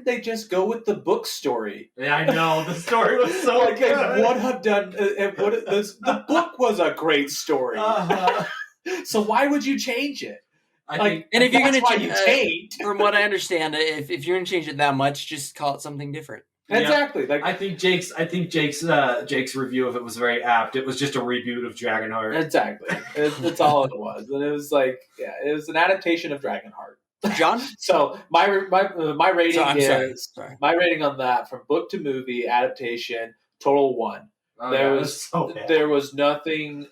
they just go with the book story? Yeah, I know. The story was so Like good. it would have done. The book was a great story. Uh-huh. So why would you change it? I Like, think And if you're that's gonna why change- you changed. From what I understand, if you're gonna change it that much, just call it something different. Yeah. Exactly. Like I think Jake's review of it was very apt. It was just a reboot of Dragonheart. exactly. It's all it was, and it was like it was an adaptation of Dragonheart. John? So my rating I'm is sorry. my rating on that from book to movie adaptation total 1. Oh, There yeah, it was so bad. there was nothing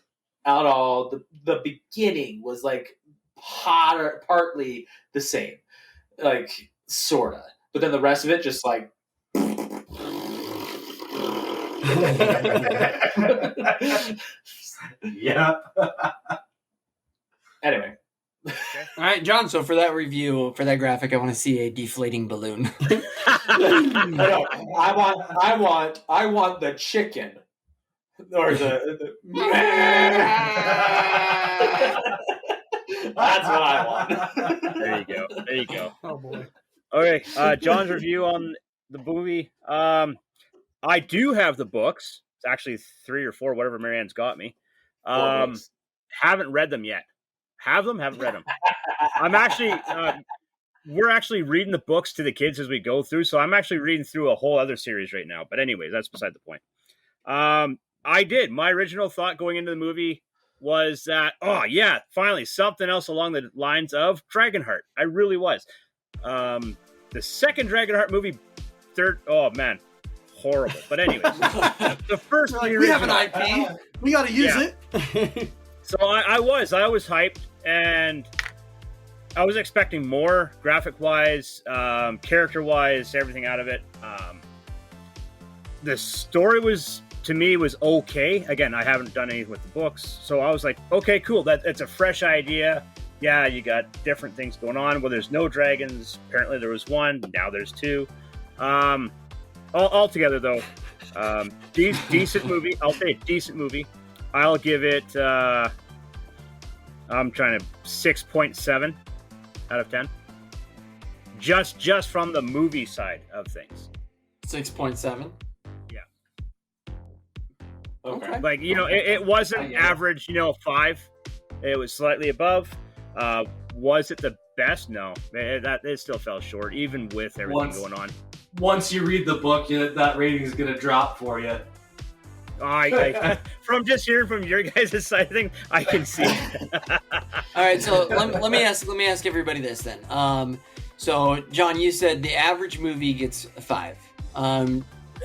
at all. The beginning was like partly the same, like sorta, but then the rest of it just like. Yeah. Anyway, All right, John. So for that review, for that graphic, I want to see a deflating balloon. I want the chicken or the That's what I want. There you go. Oh boy. Okay, John's review on the movie. I do have the books. It's actually 3 or 4, whatever Marianne's got me. Haven't read them yet. Haven't read them. I'm actually, we're actually reading the books to the kids as we go through. So I'm actually reading through a whole other series right now. But anyways, that's beside the point. I did. My original thought going into the movie was that, oh yeah, finally something else along the lines of Dragonheart. I really was. The second Dragonheart movie, oh man, horrible. But anyways, the first like, we have an IP. We got to use it. So I was hyped, and I was expecting more graphic-wise, character-wise, everything out of it. The story was, to me, was okay. Again, I haven't done anything with the books, so I was like, okay, cool. It's a fresh idea. Yeah, you got different things going on. Well, there's no dragons. Apparently there was one. Now there's 2. Altogether, though, decent movie. I'll say decent movie. I'll give it, I'm trying to, 6.7 out of 10. Just from the movie side of things. 6.7. Yeah. Okay. Like, it wasn't average, 5. It was slightly above. Was it the best? No. It still fell short, even with everything going on. Once you read the book, that rating is going to drop for you. From just hearing from your guys' side of things, I can see. All right, so let me ask everybody this then. So John, you said the average movie gets 5.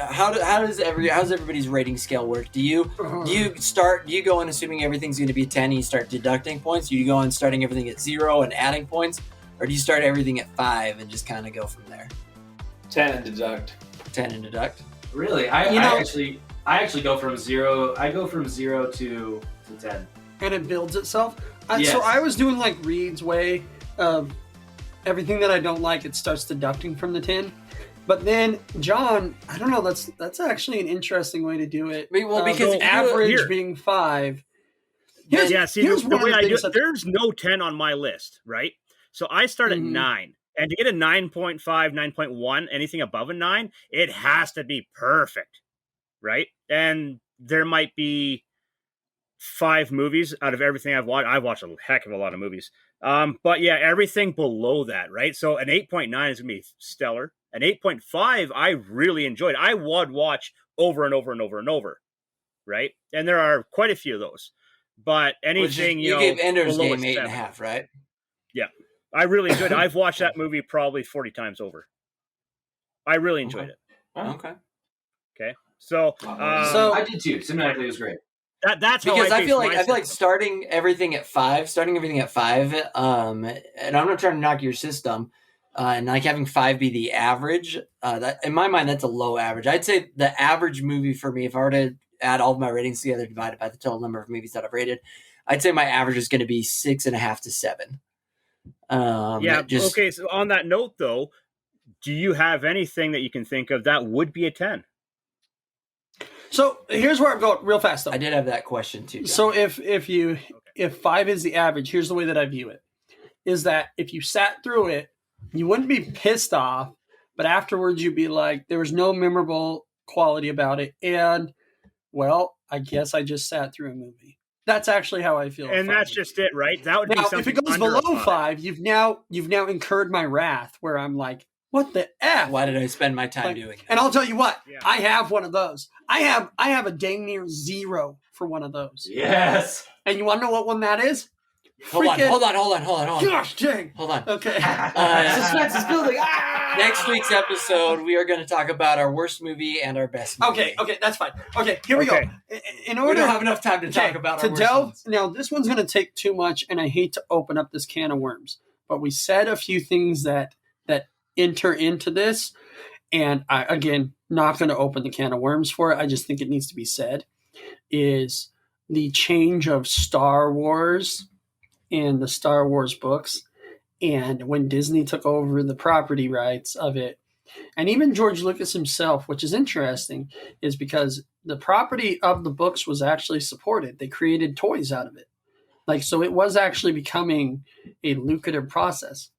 How's everybody's rating scale work? Do you go in assuming everything's going to be 10 and you start deducting points? Do you go in starting everything at 0 and adding points, or do you start everything at 5 and just kind of go from there? 10 and deduct. 10 and deduct. Really, I actually go from 0. I go from 0 to 10, and it builds itself. Yes. So I was doing like Reed's way of everything that I don't like. It starts deducting from the 10. But then, John, I don't know. That's actually an interesting way to do it. Well, because the average being 5. Here's the way I do it. There's no 10 on my list, right? So I start at 9. And to get a 9.5, 9.1, anything above a 9, it has to be perfect, right? And there might be 5 movies out of everything I've watched. I've watched a heck of a lot of movies. But yeah, everything below that, right? So an 8.9 is going to be stellar. An 8.5, I really enjoyed. I would watch over and over and over and over, right? And there are quite a few of those. But anything, you gave Ender's Game 8.5, right? Yeah. I really enjoyed it. I've watched that movie probably 40 times over. I really enjoyed it. Okay. So I did too. Cinematically, it was great. That's because how I feel like starting everything at 5, and I'm not trying to knock your system, and like having 5 be the average. That in my mind, that's a low average. I'd say the average movie for me, if I were to add all of my ratings together divided by the total number of movies that I've rated, I'd say my average is going to be 6.5 to 7. Okay. So on that note, though, do you have anything that you can think of that would be a 10? So here's where I'm going real fast, though. I did have that question too, John. So if 5 is the average, here's the way that I view it: is that if you sat through it, you wouldn't be pissed off, but afterwards you'd be like, there was no memorable quality about it, and well, I guess I just sat through a movie. That's actually how I feel. And that's just it, right? That would be something. If it goes below 5, you've now incurred my wrath, where I'm like, what the F? Why did I spend my time doing it? And I'll tell you what, I have one of those. I have a dang near 0 for one of those. Yes. And you want to know what one that is? Hold on. Gosh dang. Hold on. Okay. Suspense is building. Next week's episode, we are going to talk about our worst movie and our best movie. Okay, that's fine. Okay, here we go. In order we don't have enough time to talk about our worst ones. Now, this one's going to take too much, and I hate to open up this can of worms. But we said a few things that enter into this, and I, again, not going to open the can of worms for it. I just think it needs to be said, is the change of Star Wars and the Star Wars books. And when Disney took over the property rights of it, And even George Lucas himself, which is interesting, is because the property of the books was actually supported. They created toys out of it. Like, so it was actually becoming a lucrative process.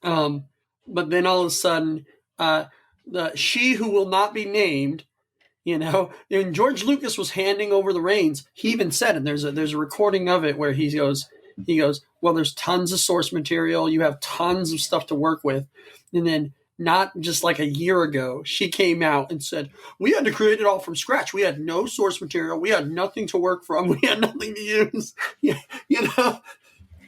But then all of a sudden, the she who will not be named, and George Lucas was handing over the reins. He even said, and there's a recording of it where he goes, well, there's tons of source material. You have tons of stuff to work with. And then not just like a year ago, she came out and said, we had to create it all from scratch. We had no source material. We had nothing to work from. We had nothing to use,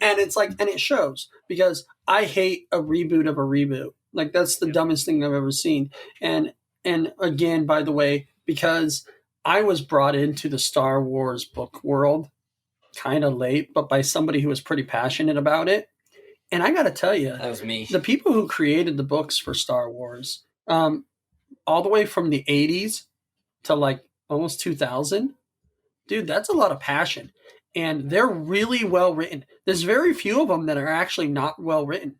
And it's like, and it shows, because I hate a reboot of a reboot. Like, that's the dumbest thing I've ever seen. And again, by the way, because I was brought into the Star Wars book world kind of late, but by somebody who was pretty passionate about it. And I got to tell you, That was me. the people who created the books for Star Wars, all the way from the 80s to like almost 2000, dude, that's a lot of passion. And they're really well written. There's very few of them that are actually not well written.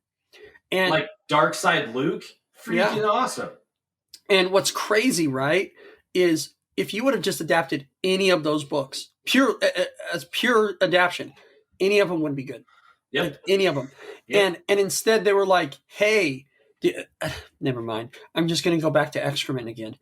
And Like Dark Side Luke, freaking awesome. And what's crazy, right, is if you would have just adapted any of those books, as pure adaptation, any of them would be good. Yep. Like, any of them. Yep. And instead they were like, hey, never mind. I'm just going to go back to excrement again.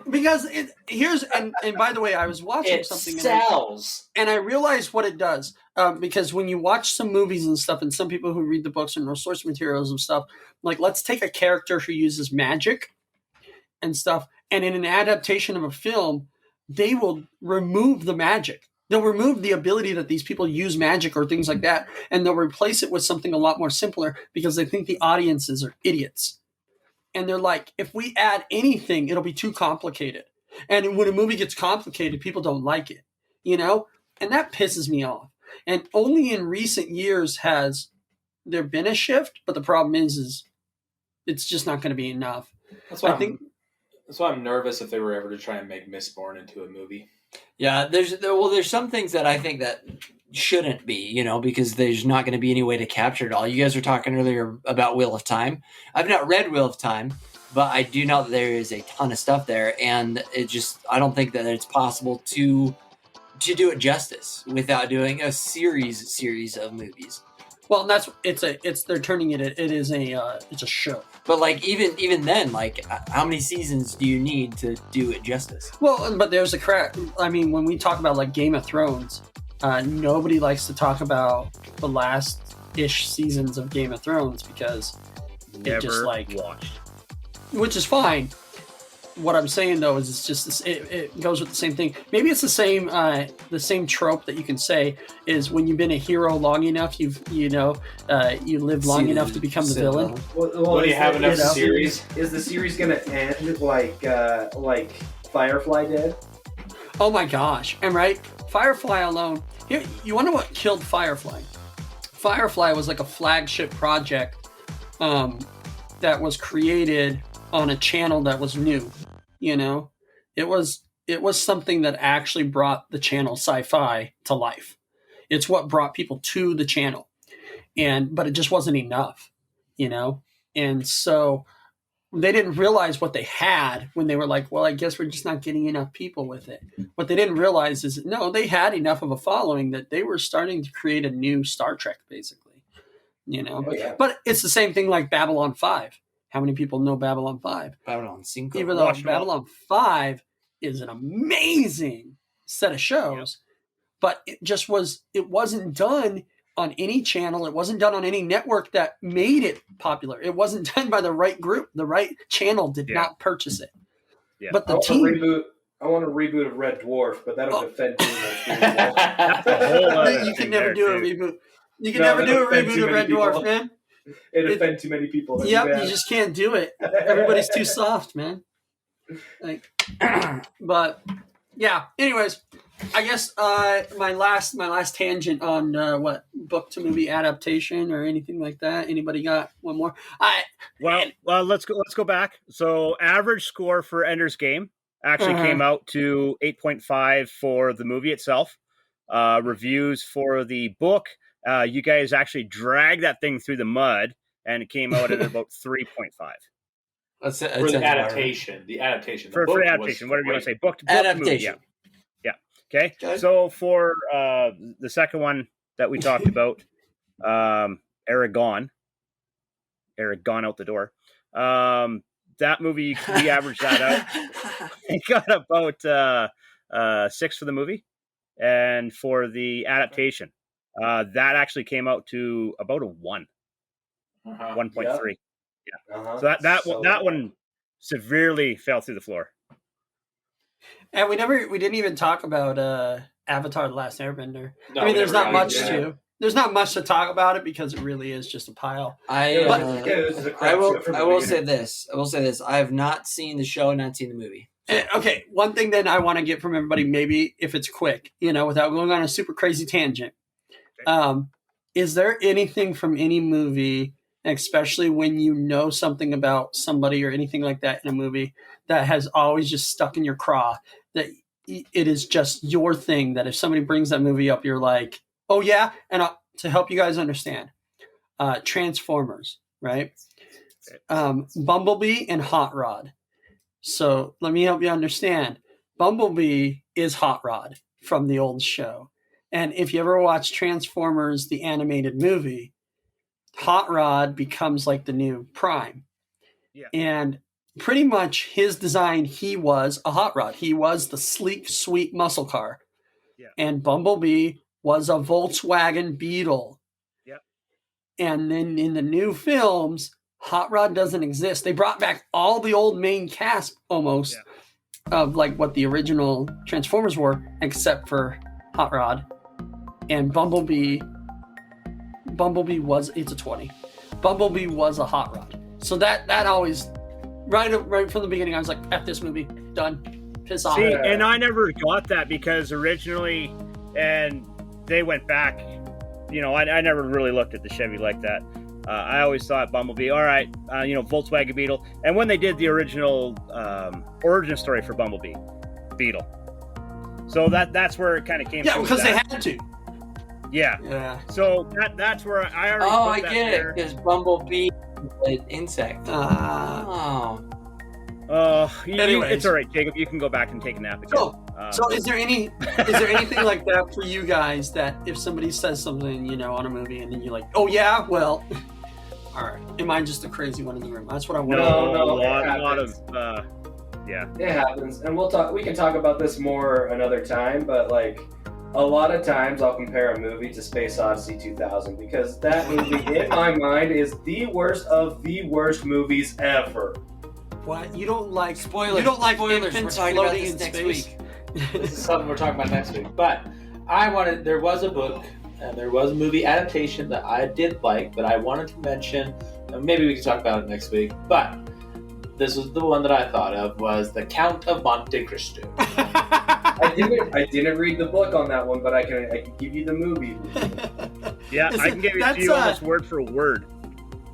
Because and by the way, I was watching It something sells. and I realized what it does. Because when you watch some movies and stuff, and some people who read the books and know source materials and stuff, like, let's take a character who uses magic and stuff, and in an adaptation of a film, they will remove the magic. They'll remove the ability that these people use magic or things like that, and they'll replace it with something a lot more simpler because they think the audiences are idiots. And they're like, if we add anything, it'll be too complicated. And when a movie gets complicated, people don't like it, And that pisses me off. And only in recent years has there been a shift, but the problem is it's just not going to be enough. That's why I'm nervous if they were ever to try and make Mistborn into a movie. Yeah, there's some things that I think that shouldn't be, because there's not going to be any way to capture it all. You guys were talking earlier about Wheel of Time. I've not read Wheel of Time, but I do know that there is a ton of stuff there, and I don't think that it's possible to do it justice without doing a series of movies. Well, they're turning it's a show. But like even then, like, how many seasons do you need to do it justice? Well, but there's a crack. I mean, when we talk about like Game of Thrones, nobody likes to talk about the last-ish seasons of Game of Thrones because Never it just like watched. Which is fine. What I'm saying though is it's just it goes with the same thing. Maybe it's the same trope that you can say is when you've been a hero long enough, you live long enough to become the villain. Well, do you have enough series? Is the series going to end like Firefly did? Oh my gosh! And right, Firefly alone. Here, you wonder what killed Firefly? Firefly was like a flagship project that was created on a channel that was new. It was something that actually brought the channel Sci-Fi to life. It's what brought people to the channel, but it just wasn't enough, And so they didn't realize what they had when they were like, well, I guess we're just not getting enough people with it. What they didn't realize is no, they had enough of a following that they were starting to create a new Star Trek, basically. Oh, yeah. But it's the same thing like Babylon 5. How many people know Babylon 5? Babylon 5. Even though Babylon 5 is an amazing set of shows, but it wasn't done on any channel. It wasn't done on any network that made it popular. It wasn't done by the right group. The right channel did not purchase it. Yeah. But the I want a reboot of Red Dwarf, but that'll offend too much. That's a whole other you can thing never there, do a too. reboot. You can never do a reboot of Red Dwarf, people. man. It offends too many people. Yep, you just can't do it. Everybody's too soft, man. But yeah. Anyways, I guess my last tangent on what book to movie adaptation or anything like that. Anybody got one more? Well, let's go back. So average score for Ender's Game actually came out to 8.5 for the movie itself. Reviews for the book. You guys actually dragged that thing through the mud and it came out at about 3.5. That's For the adaptation. The adaptation. For book adaptation, was whatever you want to say. Book adaptation. Movie, yeah. Okay. Okay. So for the second one that we talked about, Aragon out the door. That movie, we averaged that out. It got about 6 for the movie, and for the adaptation, that actually came out to about a 1, 1.3. Yeah. So that one severely fell through the floor. And we didn't even talk about Avatar: The Last Airbender. No, I mean, we there's never not got much into that. there's not much to talk about it because it really is just a pile. I will say this. I have not seen the show, not seen the movie. So. Okay, one thing that I want to get from everybody, maybe if it's quick, without going on a super crazy tangent. Is there anything from any movie, especially when you know something about somebody or anything like that in a movie, that has always just stuck in your craw, that it is just your thing, that if somebody brings that movie up, you're like, oh yeah? And to help you guys understand, Transformers, right? Bumblebee and Hot Rod. So let me help you understand. Bumblebee is Hot Rod from the old show. And if you ever watch Transformers, the animated movie, Hot Rod becomes like the new Prime. Yeah. And pretty much his design, he was a Hot Rod. He was the sleek, sweet muscle car. Yeah. And Bumblebee was a Volkswagen Beetle. Yep. And then in the new films, Hot Rod doesn't exist. They brought back all the old main cast almost of like what the original Transformers were, except for Hot Rod. And Bumblebee was, it's a 20. Bumblebee was a Hot Rod. So that always, right from the beginning, I was like, F this movie, done, piss off. See, and I never got that because originally, and they went back, I never really looked at the Chevy like that. I always thought Bumblebee, all right, Volkswagen Beetle. And when they did the original origin story for Bumblebee, Beetle. So that's where it kind of came from. Yeah, because they had to. Yeah. So that's where I already. Oh, I get it. Because Bumblebee is an insect. It's all right, Jacob. You can go back and take a nap again. So is there anything like that for you guys, that if somebody says something, on a movie, and then you're like, oh yeah, well, all right, am I just the crazy one in the room? That's what I want. No, a lot of it happens, and we can talk about this more another time, but like a lot of times I'll compare a movie to Space Odyssey 2000 because that movie in my mind is the worst of the worst movies ever. What? You don't like spoilers? You don't like spoilers? infants We're talking about floating this in next space? week. This is something we're talking about next week. But there was a book and there was a movie adaptation that I did like, that I wanted to mention. And maybe we can talk about it next week. But this was the one that I thought of, was The Count of Monte Cristo. I didn't read the book on that one, but I can give you the movie. Yeah, I can give it to you almost word for word.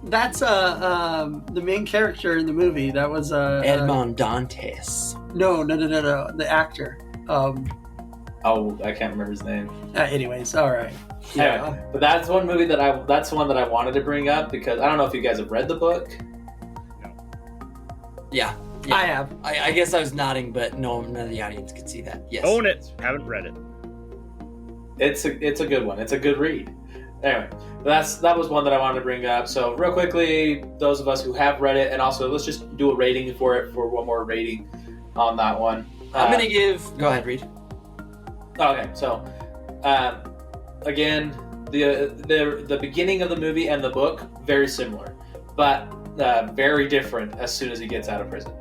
That's the main character in the movie. That was Edmond Dantes. No, the actor. Oh, I can't remember his name. Anyways, all right. Yeah, anyway, but that's one movie that's the one that I wanted to bring up because I don't know if you guys have read the book. No. Yeah. I have. I guess I was nodding, but no, none of the audience could see that. Yes. Own it. Haven't read it. It's a good one. It's a good read. Anyway, that was one that I wanted to bring up. So real quickly, those of us who have read it, and also let's just do a rating for it, for one more rating on that one. I'm gonna give. Go ahead, Reed. Okay, so again, the beginning of the movie and the book very similar, but very different as soon as he gets out of prison.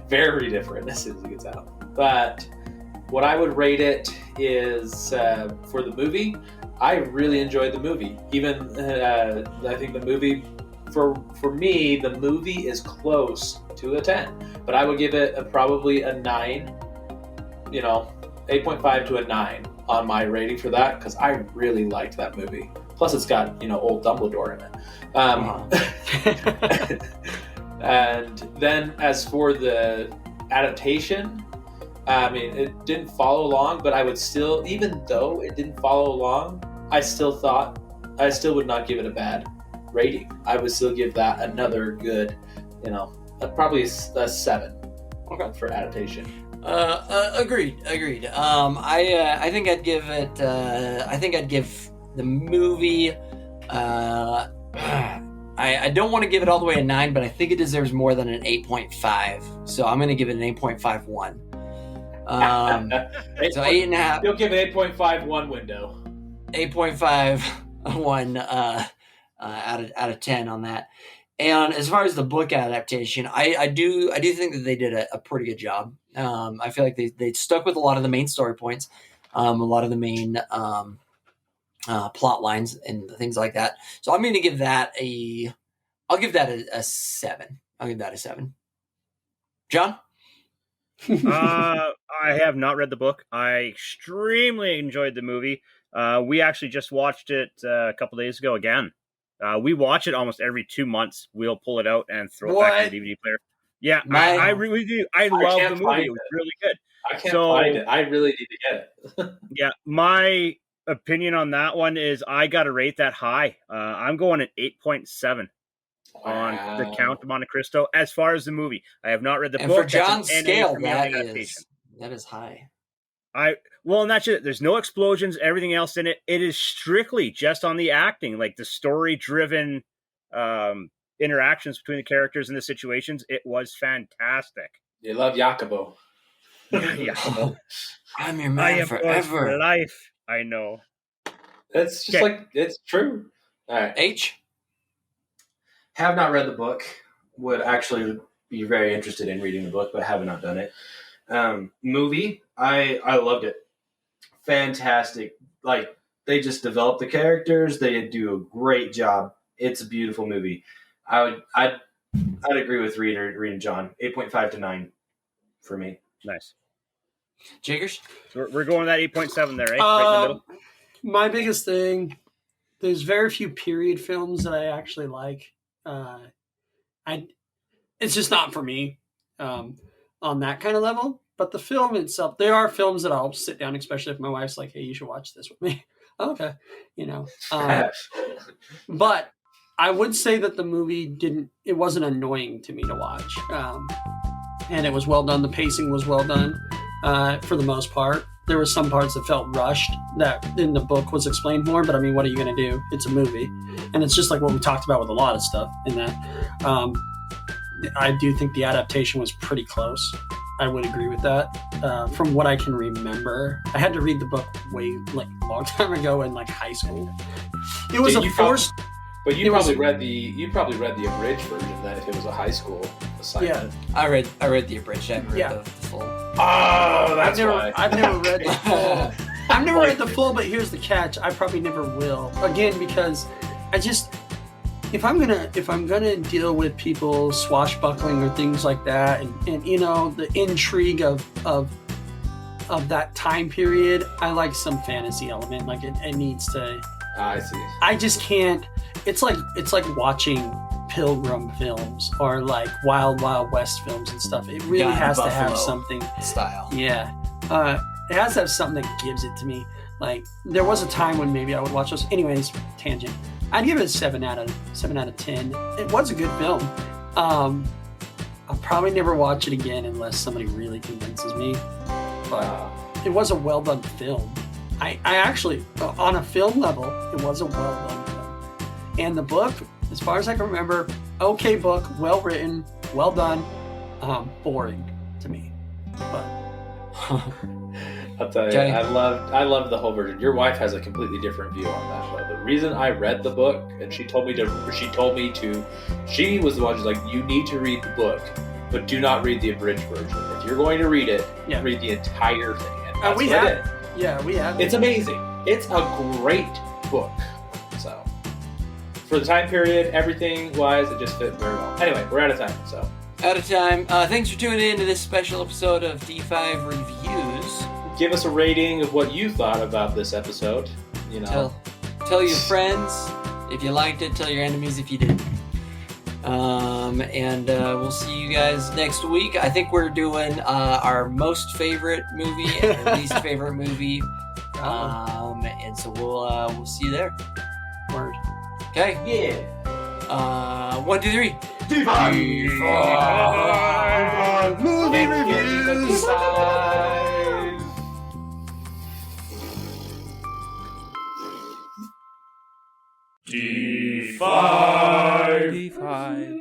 Very different as soon as he gets out. But what I would rate it is for the movie. I really enjoyed the movie. Even I think the movie, for me, the movie is close to a 10. But I would give it probably a 9. 8.5 to a 9 on my rating for that, because I really liked that movie. Plus, it's got old Dumbledore in it. And then as for the adaptation, I mean, it didn't follow along, but I would still, even though it didn't follow along, I still would not give it a bad rating. I would still give that another good, probably a 7. Okay. For adaptation. Agreed. I think I'd give it. I think I'd give the movie. I don't want to give it all the way a 9, but I think it deserves more than an 8.5. So I'm going to give it an 8.51. So 8.5. You'll give it 8.51 window. 8.51 out of 10 on that. And as far as the book adaptation, I do think that they did a pretty good job. I feel like they stuck with a lot of the main story points, a lot of the main plot lines and things like that. So I'm going to give that a 7. I'll give that a 7. John? I have not read the book. I extremely enjoyed the movie. We actually just watched it a couple days ago again. We watch it almost every 2 months. We'll pull it out and throw it back in the DVD player. Yeah, I really do. I love the movie. It was really good. I can't find it. I really need to get it. Yeah, my opinion on that one is I got to rate that high. I'm going at 8.7 on the Count of Monte Cristo. As far as the movie, I have not read the book. And for John's scale, that is high. And that's it. There's no explosions, everything else in it. It is strictly just on the acting, like the story-driven interactions between the characters and the situations. It was fantastic. You love Jacobo. Jacobo. I'm your man forever. Life. I know. It's just it's true. All right. H? Have not read the book. Would actually be very interested in reading the book, but have not done it. Movie, I loved it. Fantastic. Like, they just developed the characters. They do a great job. It's a beautiful movie. I'd agree with Reed and John. 8.5 to 9 for me. Nice. Jiggers? So we're going that 8.7 there, right? Right in the middle. My biggest thing, there's very few period films that I actually like. It's just not for me on that kind of level. But the film itself, there are films that I'll sit down, especially if my wife's like, hey, you should watch this with me. Okay. But I would say that the movie it wasn't annoying to me to watch. And it was well done. The pacing was well done for the most part. There were some parts that felt rushed that in the book was explained more, but I mean, what are you going to do? It's a movie. And it's just like what we talked about with a lot of stuff in that. I do think the adaptation was pretty close. I would agree with that. From what I can remember, I had to read the book a long time ago in high school. It was forced. But you probably read the abridged version then if it was a high school assignment. Yeah, I read the abridged. I haven't read the full. Oh, that's why. I've never read the full. I've never read the full, but here's the catch: I probably never will. Again, because I just. If I'm gonna deal with people swashbuckling or things like that, and the intrigue of that time period, I like some fantasy element. Like it needs to. I see. I just can't. It's like watching Pilgrim films or like Wild Wild West films and stuff. It really has to have something style. Yeah, it has to have something that gives it to me. Like there was a time when maybe I would watch those. Anyways, tangent. I'd give it a 7 out of 10. It was a good film. I'll probably never watch it again unless somebody really convinces me. But it was a well done film. I actually, on a film level, it was a well done film. And the book, as far as I can remember, okay book, well written, well done, boring to me. But I'll tell you, I loved the whole version. Your wife has a completely different view on that though. The reason I read the book and she was the one who's like, you need to read the book, but do not read the abridged version. If you're going to read it, read the entire thing. And that's we have it. Yeah, we have it. It's amazing. It's a great book. So for the time period, everything wise, it just fit very well. Anyway, we're out of time, so. Out of time. Thanks for tuning in to this special episode of D5 Reviews. Give us a rating of what you thought about this episode. Tell your friends if you liked it. Tell your enemies if you didn't. And we'll see you guys next week. I think we're doing our most favorite movie and our least favorite movie. And so we'll see you there. Word. Okay. Yeah. 1, 2, 3. Movie reviews. D5. D5.